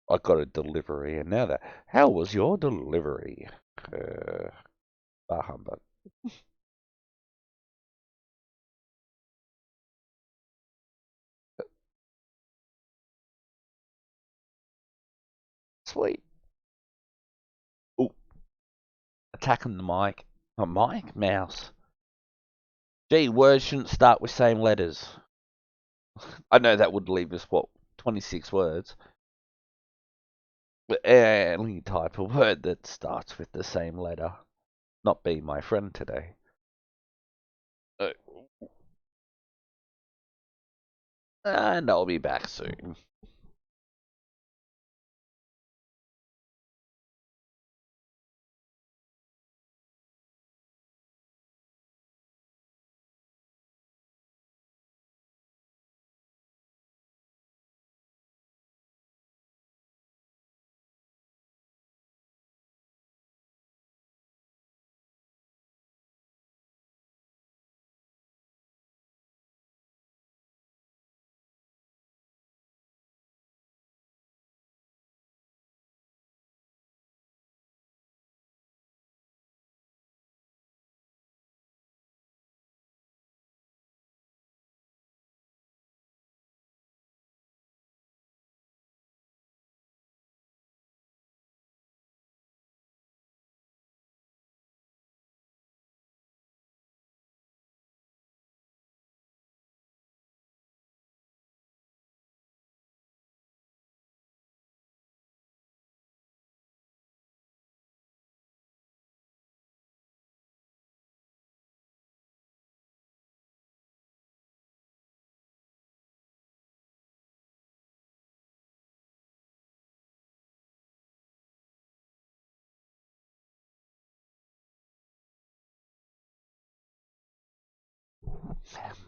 I got a delivery, and now that, how was your delivery? Bah humbug. Sweet. Oh, attacking the mic. A mic? Mouse. Gee, words shouldn't start with same letters. I know that would leave us, what, 26 words? But any type of word that starts with the same letter. Not be my friend today. Uh, and I'll be back soon.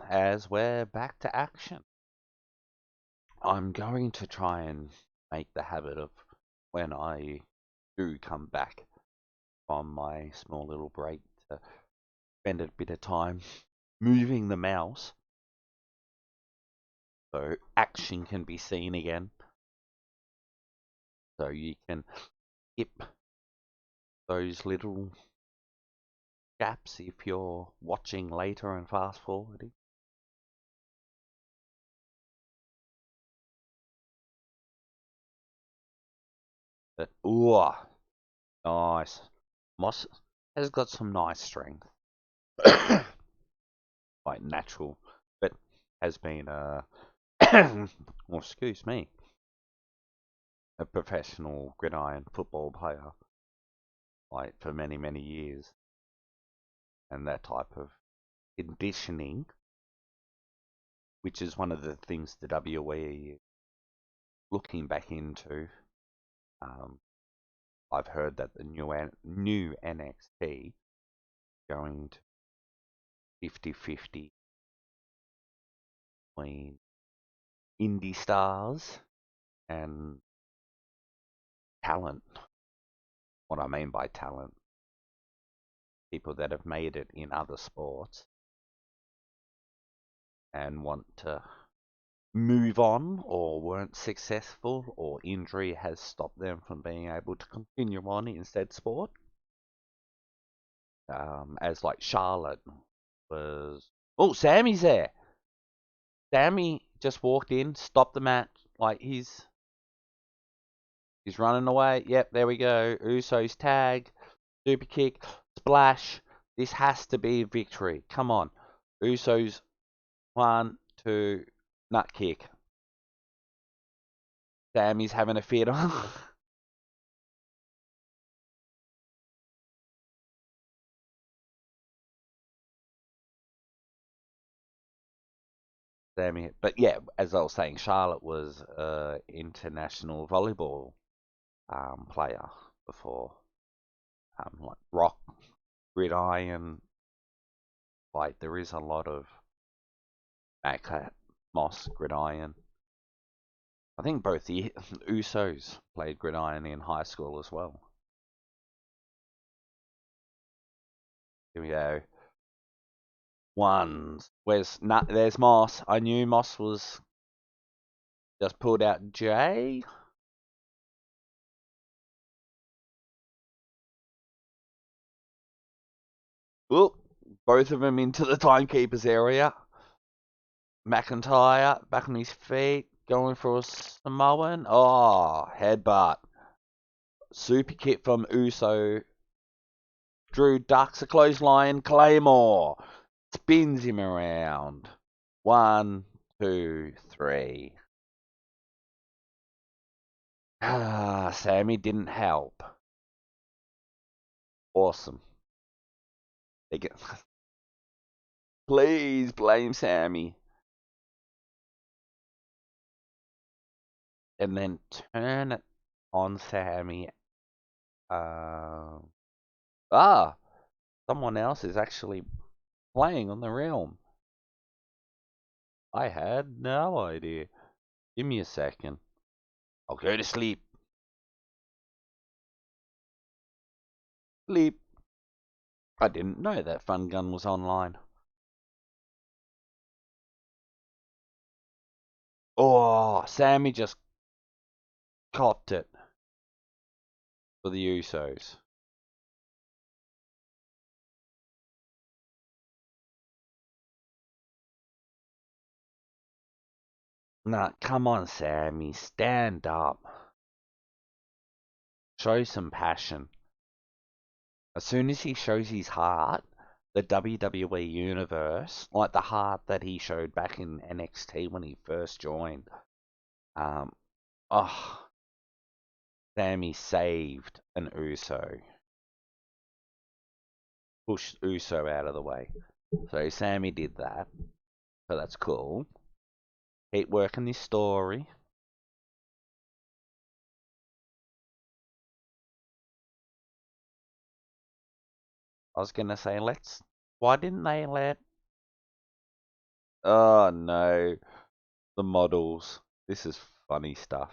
as we're back to action, I'm going to try and make the habit of when I do come back from my small little break to spend a bit of time moving the mouse so action can be seen again. So you can skip those little gaps if you're watching later and fast forwarding. But ooh, nice. Moss has got some nice strength. Like natural, but has been well, excuse me, a professional gridiron football player like for many many years, and that type of conditioning, which is one of the things the WWE is looking back into. Um, I've heard that the new NXT going to 50-50 between indie stars and talent. What I mean by talent, people that have made it in other sports and want to move on or weren't successful or injury has stopped them from being able to continue on in said sport. As like Charlotte was. Oh, Sammy's there. Sammy just walked in, stopped the match. Like he's running away. Yep, there we go. Uso's tag, super kick, splash. This has to be a victory. Come on, Uso's 1, 2, nut kick. Sammy's having a fit on. Sammy, but yeah, as I was saying, Charlotte was an international volleyball player before, like rock, gridiron. Like there is a lot of Matt Moss gridiron. I think both the Usos played gridiron in high school as well. Here we go. Ones. There's Moss. I knew Moss was just pulled out J. Oop, both of them into the timekeeper's area. McIntyre back on his feet, going for a Samoan. Oh, headbutt. Super kick from Uso. Drew ducks a clothesline. Claymore spins him around. 1, 2, 3. Ah, Sammy didn't help. Awesome. They get. Please blame Sammy. And then turn it on Sammy. Ah, someone else is actually playing on the realm. I had no idea. Give me a second. I'll go to sleep. Sleep. I didn't know that Fun Gun was online. Oh, Sammy just copped it for the Usos. Nah, come on, Sammy. Stand up. Show some passion. As soon as he shows his heart, the WWE Universe, like the heart that he showed back in NXT when he first joined, um, oh, Sammy saved an Uso. Pushed Uso out of the way. So Sammy did that. So that's cool. Keep working this story. I was gonna say, why didn't they let Oh no, the models. This is funny stuff.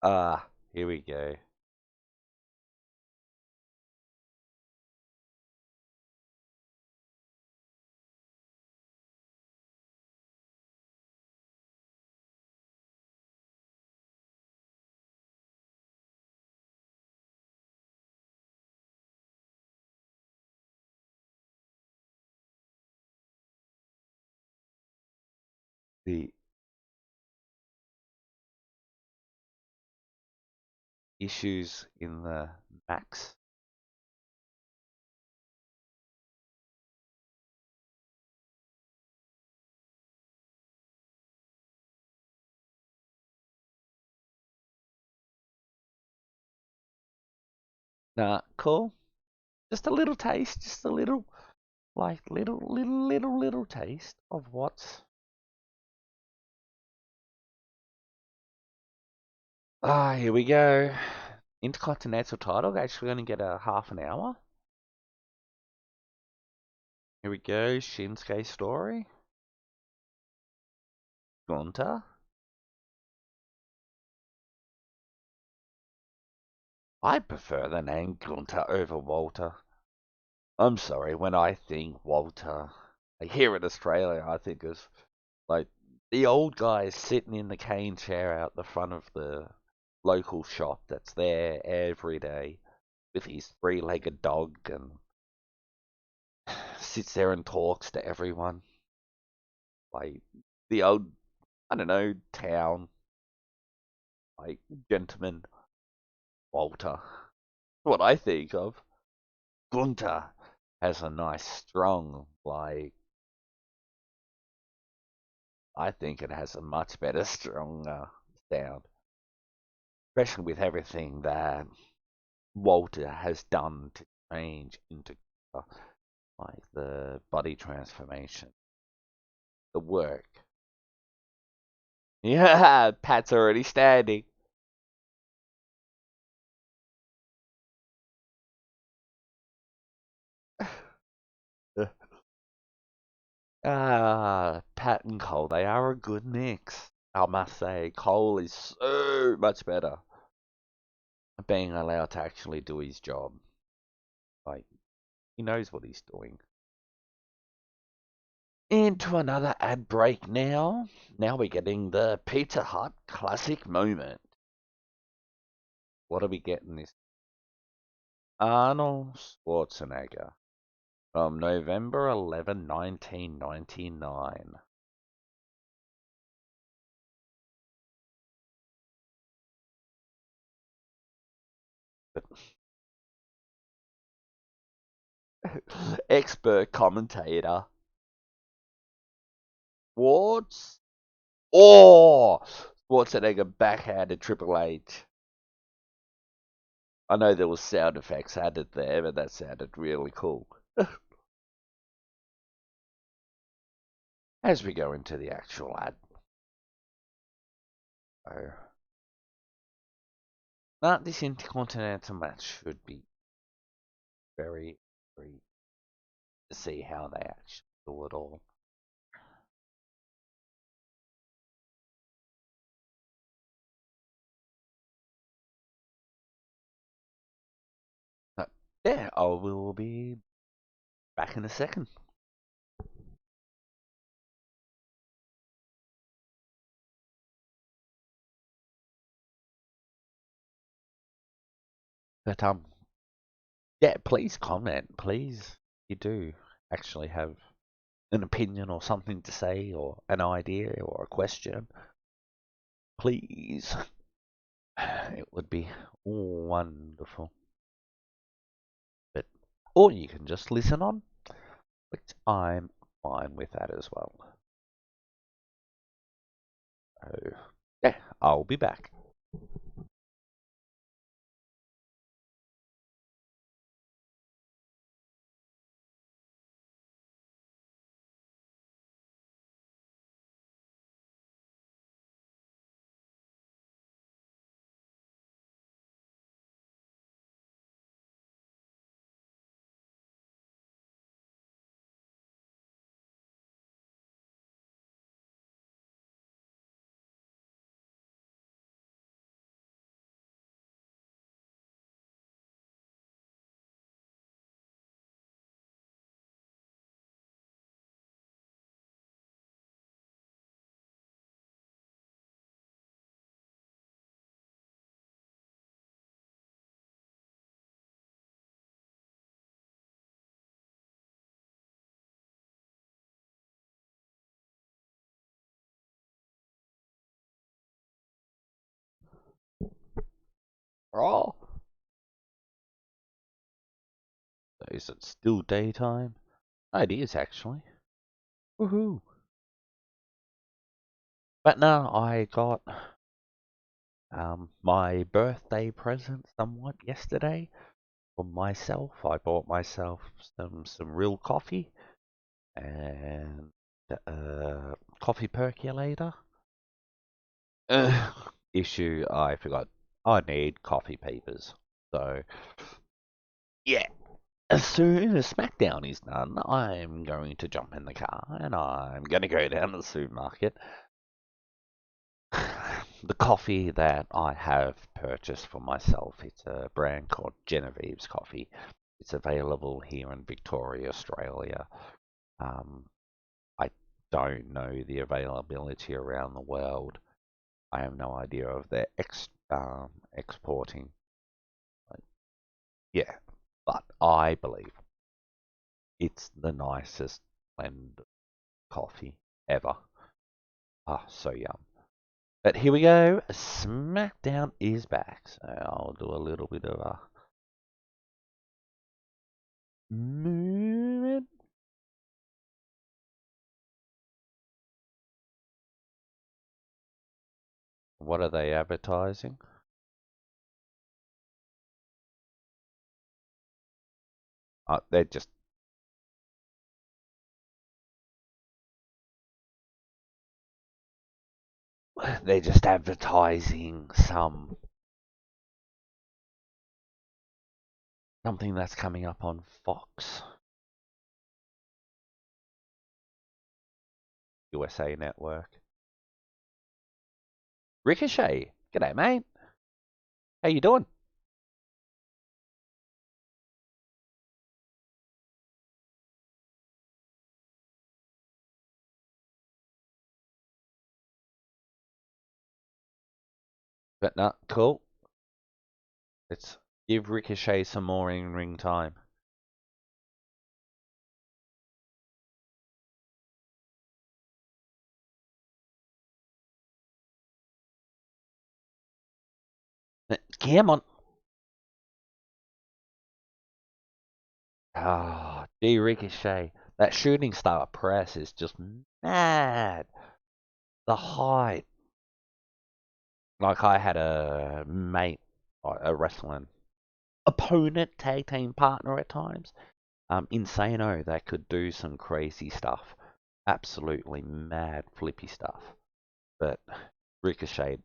Ah, here we go. The issues in the Max. Nah, cool. Just a little taste, just a little, like little taste of what's. Ah, here we go. Intercontinental title. Actually, going to get a half an hour. Here we go. Shinsuke story. Gunter. I prefer the name Gunter over Walter. I'm sorry, when I think Walter, like here in Australia, I think of like the old guy sitting in the cane chair out the front of the local shop that's there every day with his three-legged dog and sits there and talks to everyone. Like the old, I don't know, town, like gentleman Walter. What I think of. Gunter has a nice, strong, like, I think it has a much better, stronger sound. Especially with everything that Walter has done to change into like the body transformation, the work. Yeah, Pat's already standing. Pat and Cole, they are a good mix. I must say, Cole is so much better at being allowed to actually do his job. Like, he knows what he's doing. Into another ad break now. Now we're getting the Pizza Hut classic moment. What are we getting this? Arnold Schwarzenegger from November 11, 1999. Expert commentator. Schwartz? Oh! Schwarzenegger backhanded Triple H. I know there was sound effects added there, but that sounded really cool. As we go into the actual ad. Oh. Now, this Intercontinental match should be very, very to see how they actually do it all. But yeah, I will be back in a second. But yeah, please comment. Please, you do actually have an opinion or something to say or an idea or a question. Please, it would be wonderful. But or you can just listen on, which I'm fine with that as well. So yeah, I'll be back. Oh, is it still daytime? Oh, it is actually. Woohoo! But no, I got my birthday present somewhat yesterday for myself. I bought myself some real coffee and a coffee percolator. Issue, I forgot. I need coffee papers. So, yeah. As soon as Smackdown is done, I'm going to jump in the car and I'm going to go down to the supermarket. The coffee that I have purchased for myself, it's a brand called Genevieve's Coffee. It's available here in Victoria, Australia. Um, I don't know the availability around the world. I have no idea of their exporting. Yeah, but I believe it's the nicest blend of coffee ever. Ah, so yum. But here we go. SmackDown is back. So I'll do a little bit of a movement. What are they advertising? They're just they're just advertising something that's coming up on Fox USA Network. Ricochet, g'day mate. How you doing? But not cool. Let's give Ricochet some more in ring time. Come on. Ah, D Ricochet. That shooting star press is just mad. The height. Like I had a mate, a wrestling opponent, tag team partner at times. Insano that could do some crazy stuff. Absolutely mad flippy stuff. But Ricochet,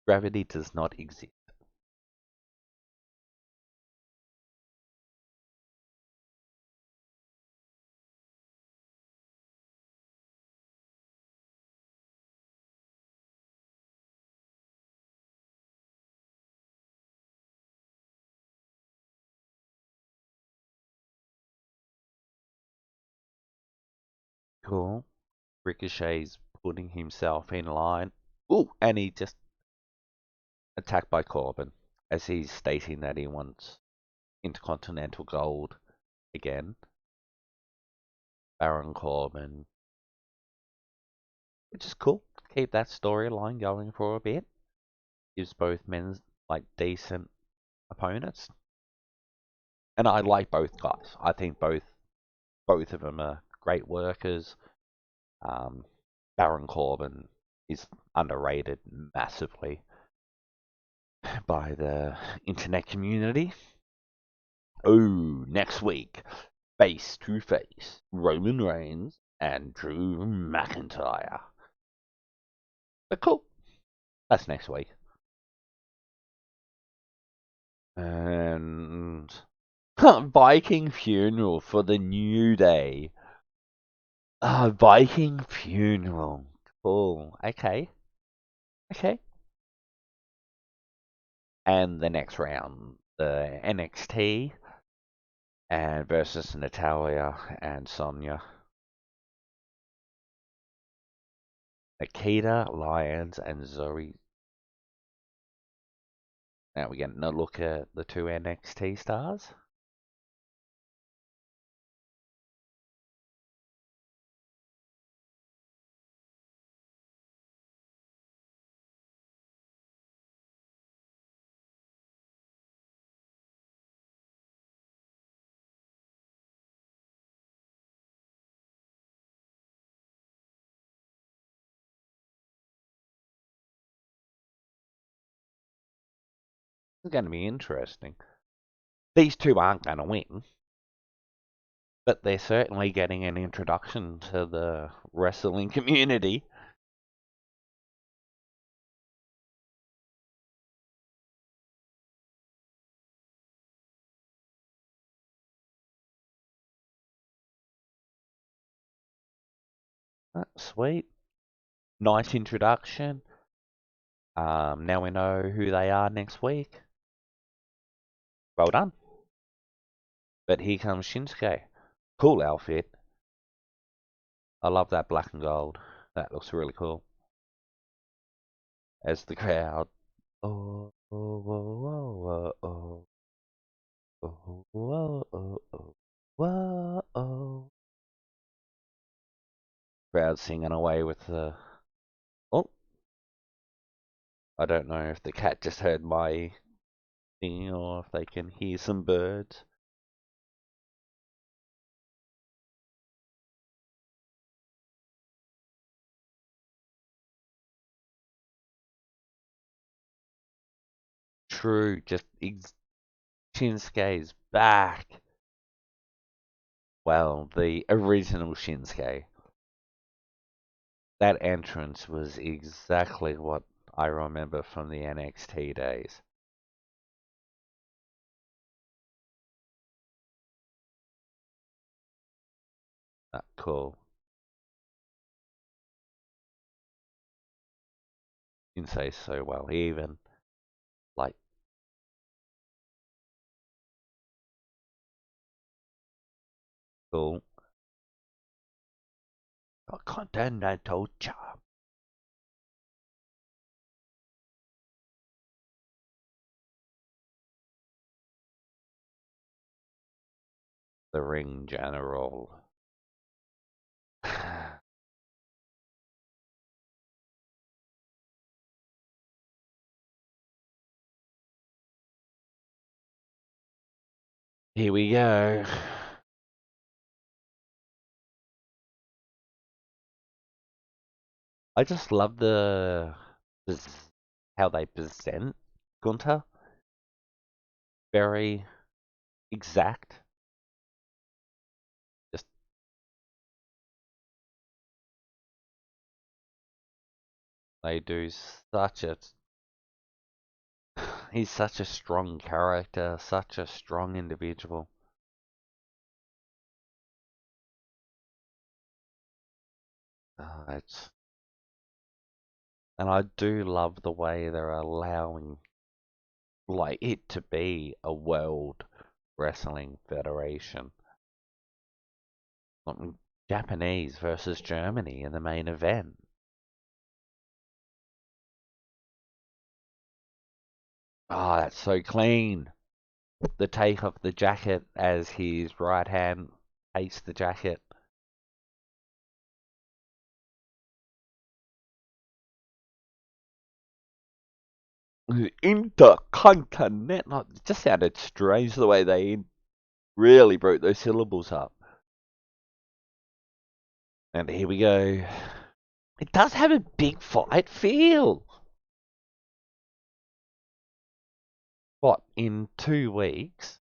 gravity does not exist. Cool. Ricochet's putting himself in line. Ooh, and he just attacked by Corbin as he's stating that he wants Intercontinental Gold again. Baron Corbin, which is cool. Keep that storyline going for a bit. Gives both men like decent opponents, and I like both guys. I think both of them are great workers. Um, Baron Corbin is underrated massively by the internet community. Oh, next week, face to face, Roman Reigns and Drew McIntyre. But cool, that's next week. And Viking funeral for the New Day. Viking funeral. Cool. Okay. Okay. And the next round, the NXT and versus Natalia and Sonya. Akita, Lyons, and Zoe. Now we're getting a look at the two NXT stars. It's going to be interesting. These two aren't going to win, but they're certainly getting an introduction to the wrestling community. Sweet. Nice introduction. Now we know who they are next week. Well done. But here comes Shinsuke. Cool outfit. I love that black and gold. That looks really cool. As the crowd. Oh, oh, oh, oh, oh, oh, oh, oh, oh, whoa, oh. Crowd singing away with the. Oh, I don't know if the cat just heard my thing or if they can hear some birds. True, just Shinsuke's back. Well, the original Shinsuke. That entrance was exactly what I remember from the NXT days. Cool. You can say so well. Even like cool. Continental charm. The ring general. Here we go. I just love how they present Gunter. Very exact. Just they do such a. He's such a strong character, such a strong individual. It's and I do love the way they're allowing like it to be a world wrestling federation. Like, Japanese versus Germany in the main event. Oh, that's so clean. The take off the jacket as his right hand takes the jacket. Intercontinental. It just sounded strange the way they really broke those syllables up. And here we go. It does have a big fight feel. What, in 2 weeks,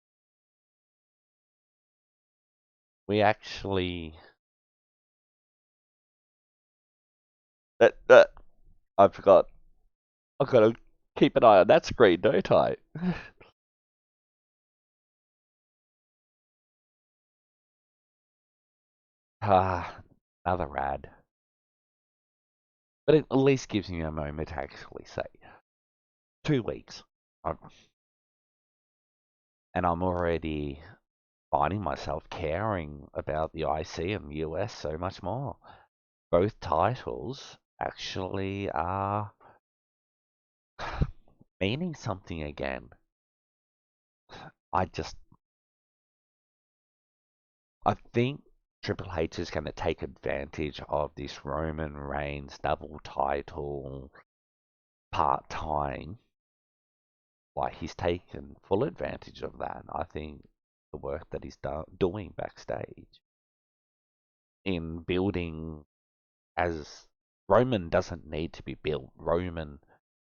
we actually. That I forgot. I've got to keep an eye on that screen, don't I? Another rad. But it at least gives me a moment to actually say 2 weeks. I'm, and I'm already finding myself caring about the IC and US so much more. Both titles actually are meaning something again. I just, I think Triple H is going to take advantage of this Roman Reigns double title part time. Like he's taken full advantage of that. I think the work that he's doing backstage in building as Roman doesn't need to be built. Roman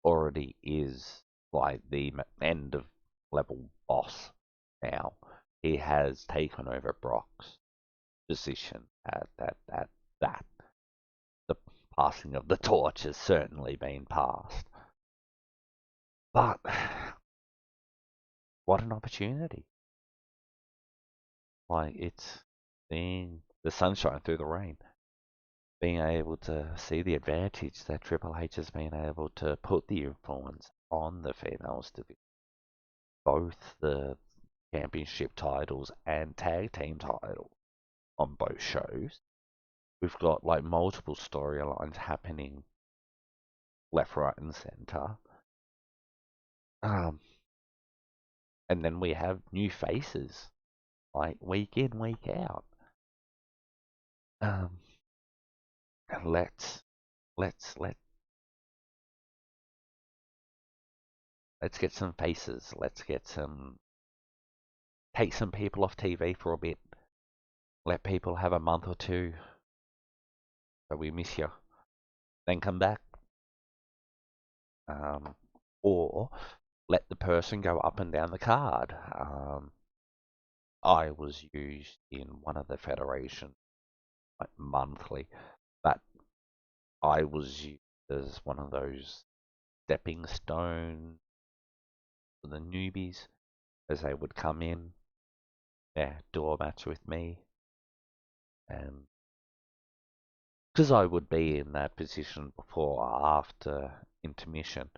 already is like the end of level boss now. He has taken over Brock's position at that. The passing of the torch has certainly been passed. But what an opportunity. Like, it's seeing the sunshine through the rain. Being able to see the advantage that Triple H has been able to put the influence on the females division. Both the championship titles and tag team title on both shows. We've got like multiple storylines happening left, right, and center. And then we have new faces like week in, week out. Um, let's get some faces. Let's get take some people off TV for a bit. Let people have a month or two. So we miss you. Then come back. Or let the person go up and down the card. I was used in one of the federation like monthly, but I was used as one of those stepping stones for the newbies as they would come in, do a match with me, and because I would be in that position before or after intermission.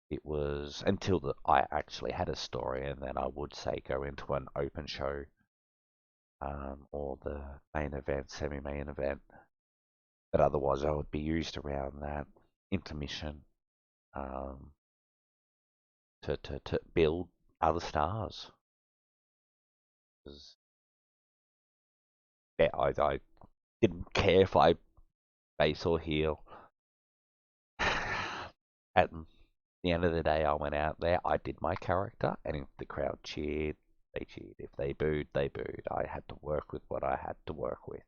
It was until I actually had a story, and then I would say go into an open show, or the main event, semi-main event. But otherwise, I would be used around that intermission, to build other stars. Yeah, I didn't care if I face or heel. At the end of the day, I went out there, I did my character, and if the crowd cheered, they cheered. If they booed, they booed. I had to work with what I had to work with.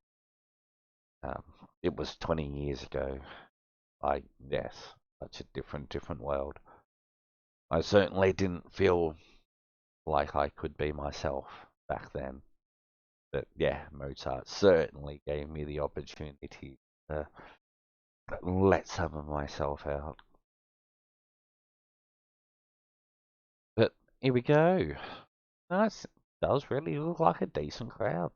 It was 20 years ago. Yes, such a different world. I certainly didn't feel like I could be myself back then. But yeah, Mozart certainly gave me the opportunity to let some of myself out. But here we go. Nice. Does really look like a decent crowd.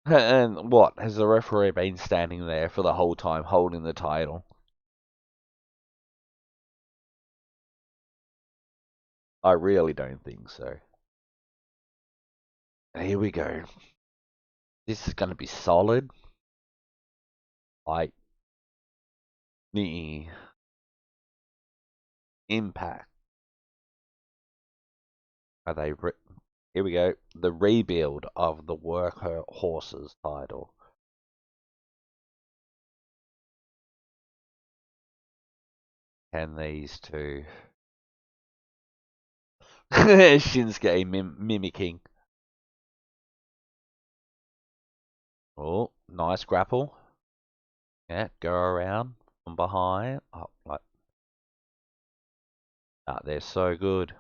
And what? Has the referee been standing there for the whole time holding the title? I really don't think so. Here we go. This is going to be solid. Like the impact. Are they? Here we go. The rebuild of the Workhorses title. Can these two? Shinsuke mimicking. Oh, nice grapple. Yeah, go around from behind. Oh, they're so good.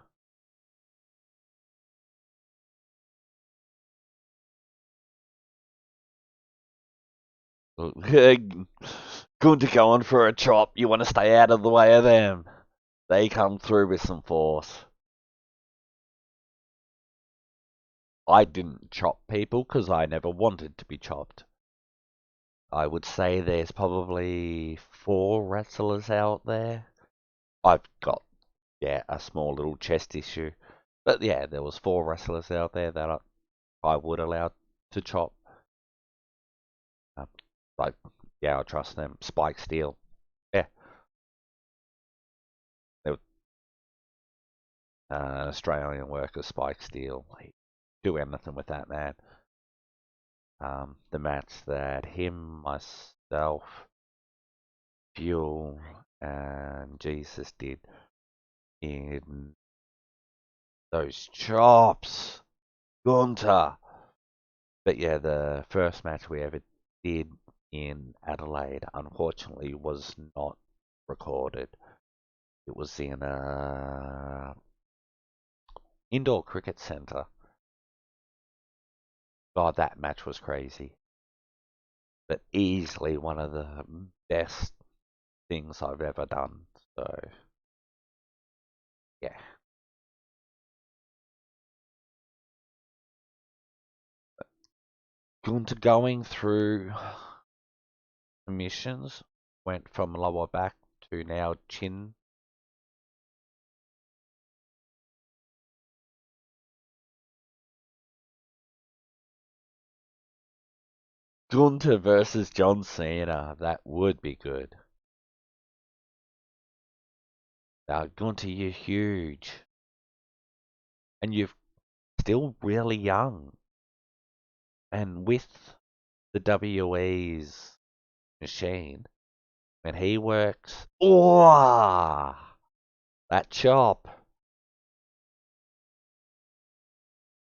Gunter going for a chop. You want to stay out of the way of them. They come through with some force. I didn't chop people because I never wanted to be chopped. I would say there's probably 4 wrestlers out there. I've got, a small little chest issue. But yeah, there was 4 wrestlers out there that I would allow to chop. Like, yeah, I trust them. Spike Steel. Yeah. An Australian worker, Spike Steel. Like, do anything with that man. The match that him, myself, Fuel, and Jesus did in those chops. Gunter. But yeah, the first match we ever did in Adelaide, unfortunately, was not recorded. It was in a indoor cricket centre. God, that match was crazy. But easily one of the best things I've ever done. So, yeah. Gunter going through missions went from lower back to now chin. Gunter versus John Cena. That would be good. Now, Gunter, you're huge. And you're still really young. And with the WWE's machine, when he works, oh, that chop.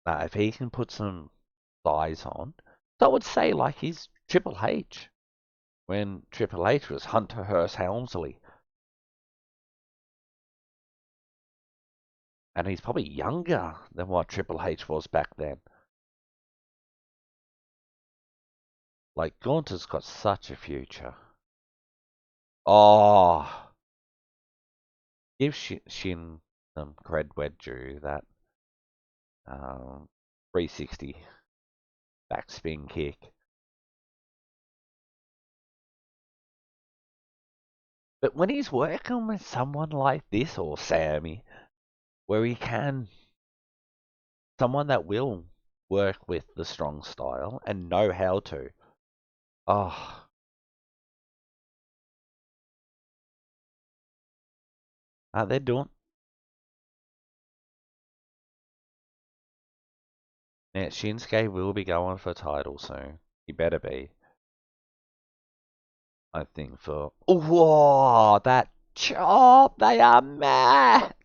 Now, if he can put some thighs on, so I would say like he's Triple H when Triple H was Hunter Hearst Helmsley. And he's probably younger than what Triple H was back then. Like, Gunter's got such a future. Oh, give Shin some cred where due. That 360 backspin kick. But when he's working with someone like this or Sammy, where he can, someone that will work with the strong style and know how to. Oh, they're doing. Yeah, Shinsuke will be going for title soon. He better be. I think for. Whoa, that chop! They are mad!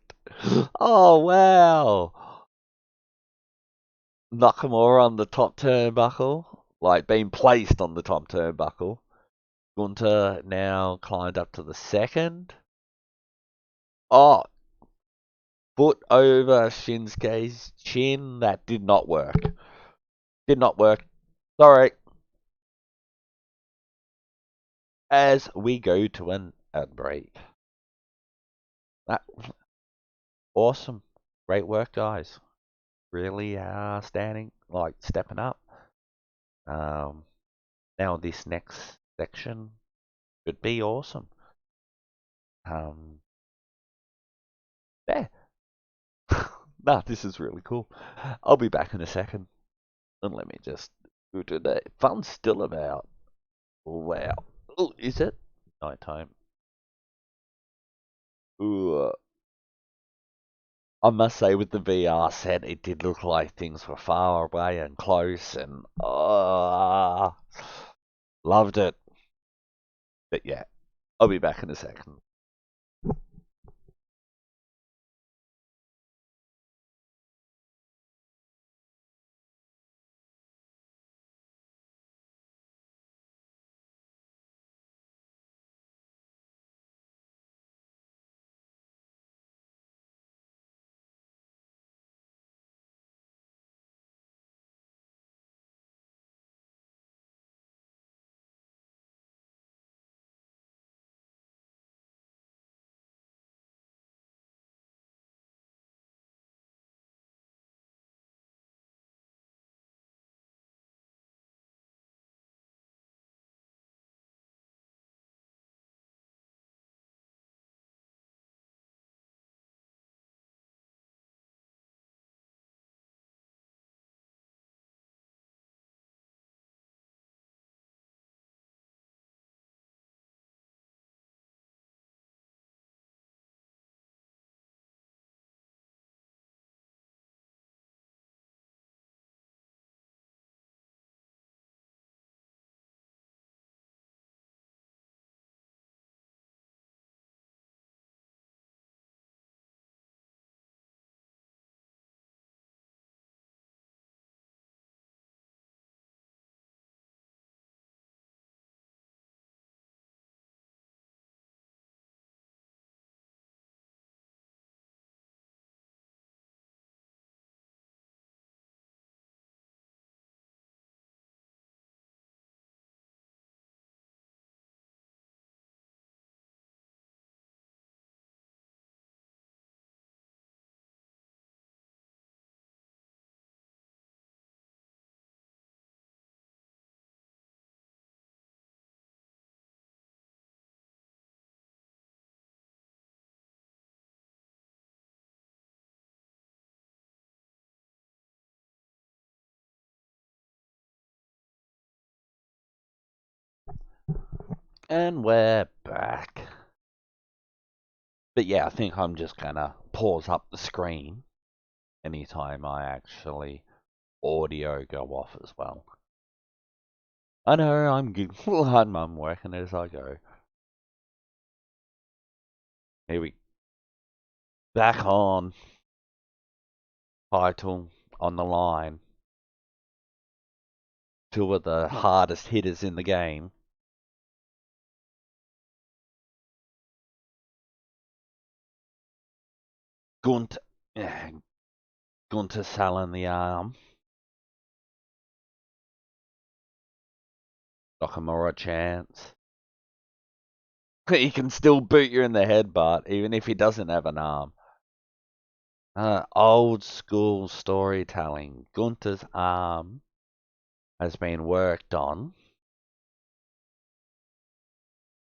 Oh, wow! Nakamura on the top turnbuckle, like being placed on the top turnbuckle. Gunter now climbed up to the second. Oh, foot over Shinsuke's chin. That did not work. Did not work. Sorry. As we go to an ad break. That awesome. Great work, guys. Really standing, like stepping up. Um, Now this next section should be awesome. Yeah. Nah, this is really cool. I'll be back in a second. And let me just go to the fun's still about. Wow. Oh, is it? Nighttime. Ooh. I must say with the VR set it did look like things were far away and close and loved it. But yeah, I'll be back in a second. And we're back. But yeah, I think I'm just gonna pause up the screen anytime I actually audio go off as well. I know, I'm working as I go. Here we back on. Title on the line. Two of the hardest hitters in the game. Gunter selling the arm. Nakamura chance. He can still boot you in the headbutt, even if he doesn't have an arm. Old school storytelling. Gunter's arm has been worked on.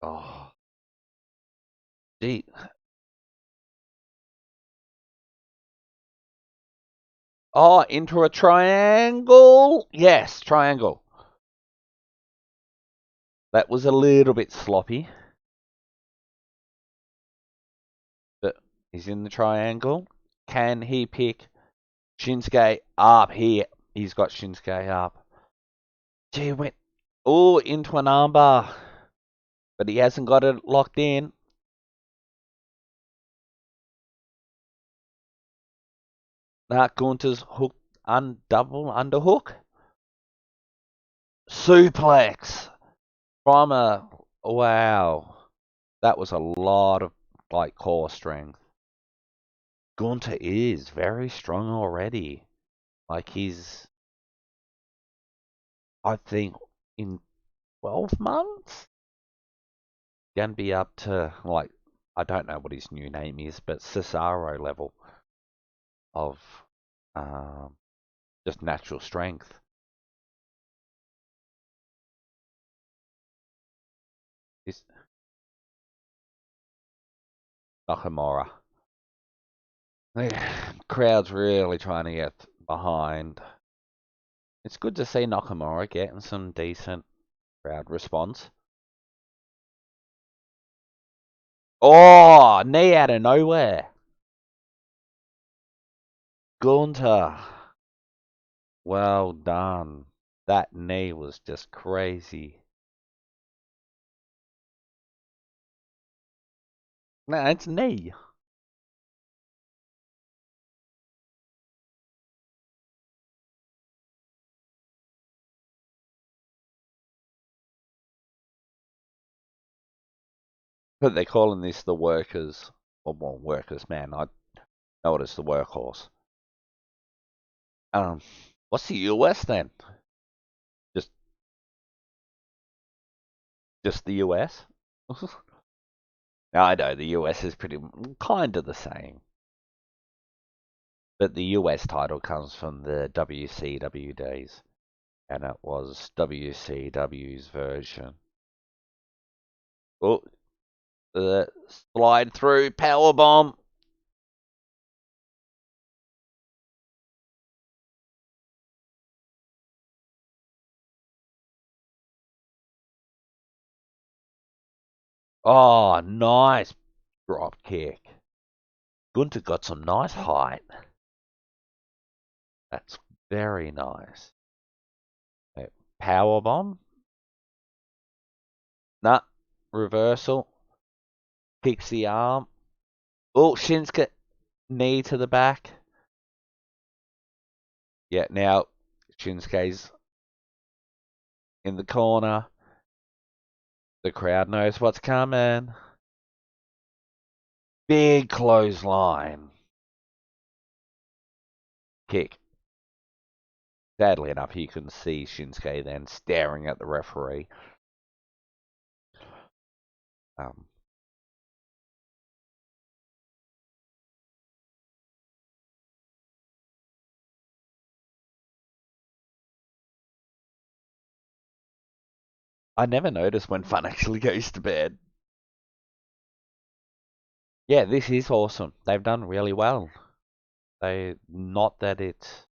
Oh, gee. Oh, into a triangle. Yes, triangle. That was a little bit sloppy. But he's in the triangle. Can he pick Shinsuke up here? He's got Shinsuke up. Gee, went into an armbar. But he hasn't got it locked in. Gunter's hook double underhook. Suplex from a wow. That was a lot of core strength. Gunter is very strong already. He's I think in 12 months gonna be up to I don't know what his new name is, but Cesaro level of just natural strength. Is Nakamura. The crowd's really trying to get behind. It's good to see Nakamura getting some decent crowd response. Oh, knee out of nowhere. Gunter. Well done. That knee was just crazy. No, it's knee. But they're calling this the workers, or well, workers, man. I know it as the workhorse. What's the US then? Just the US? I know the US is pretty kind of the same. But the US title comes from the WCW days. And it was WCW's version. Oh, the slide through powerbomb. Oh, nice drop kick. Gunter got some nice height. That's very nice. Powerbomb. Nah, reversal. Kicks the arm. Oh, Shinsuke knee to the back. Yeah, now Shinsuke's in the corner. The crowd knows what's coming. Big clothesline. Kick. Sadly enough, you can see Shinsuke then staring at the referee. I never notice when fun actually goes to bed. Yeah, this is awesome. They've done really well. Not that it's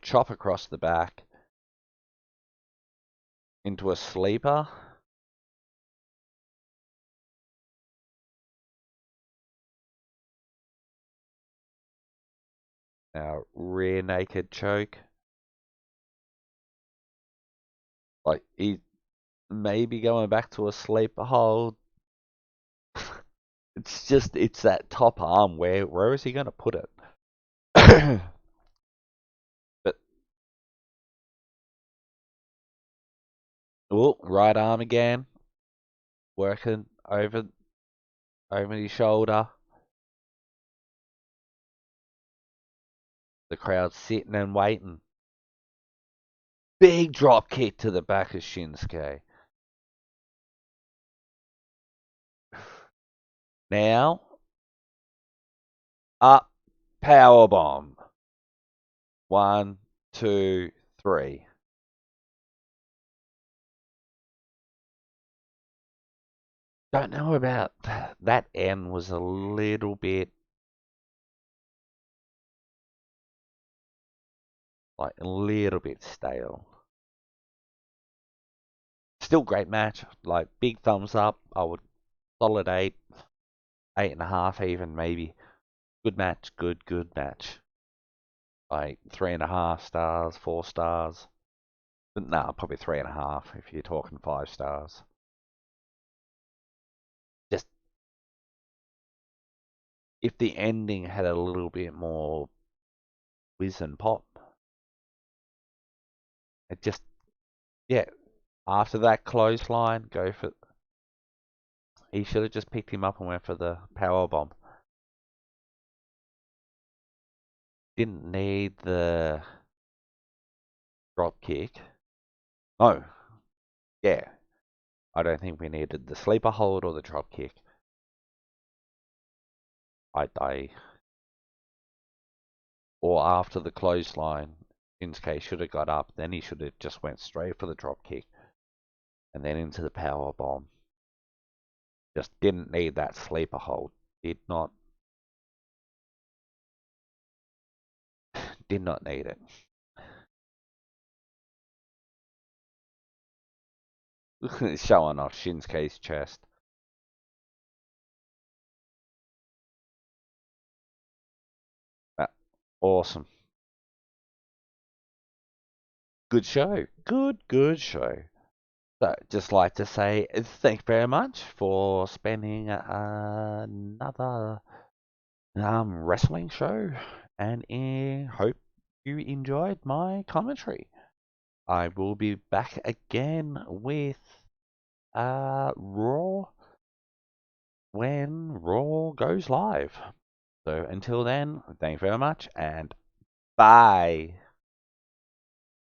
chop across the back into a sleeper. Now, rear naked choke. Like, he maybe going back to a sleeper hold. It's that top arm. Where is he going to put it? But, oh, right arm again. Working over his shoulder. The crowd's sitting and waiting. Big drop kick to the back of Shinsuke. Now, up, power bomb. 1, 2, 3. Don't know about that end was a little bit stale. Still great match. Like big thumbs up. I would solid 8, 8.5 even maybe. Good match. Good match. Like 3.5 stars, 4 stars. Nah, probably 3.5 if you're talking 5 stars. Just if the ending had a little bit more whiz and pop. It just, yeah, after that clothesline, go for. He should have just picked him up and went for the power bomb. Didn't need the drop kick. No, yeah, I don't think we needed the sleeper hold or the drop kick. I or after the clothesline, Shinsuke should have got up. Then he should have just went straight for the drop kick, and then into the power bomb. Just didn't need that sleeper hold. Did not need it. Showing off Shinsuke's chest. Awesome. Good show. Good show. So, just like to say thank you very much for spending another wrestling show, and I hope you enjoyed my commentary. I will be back again with Raw when Raw goes live. So until then, thank you very much and bye.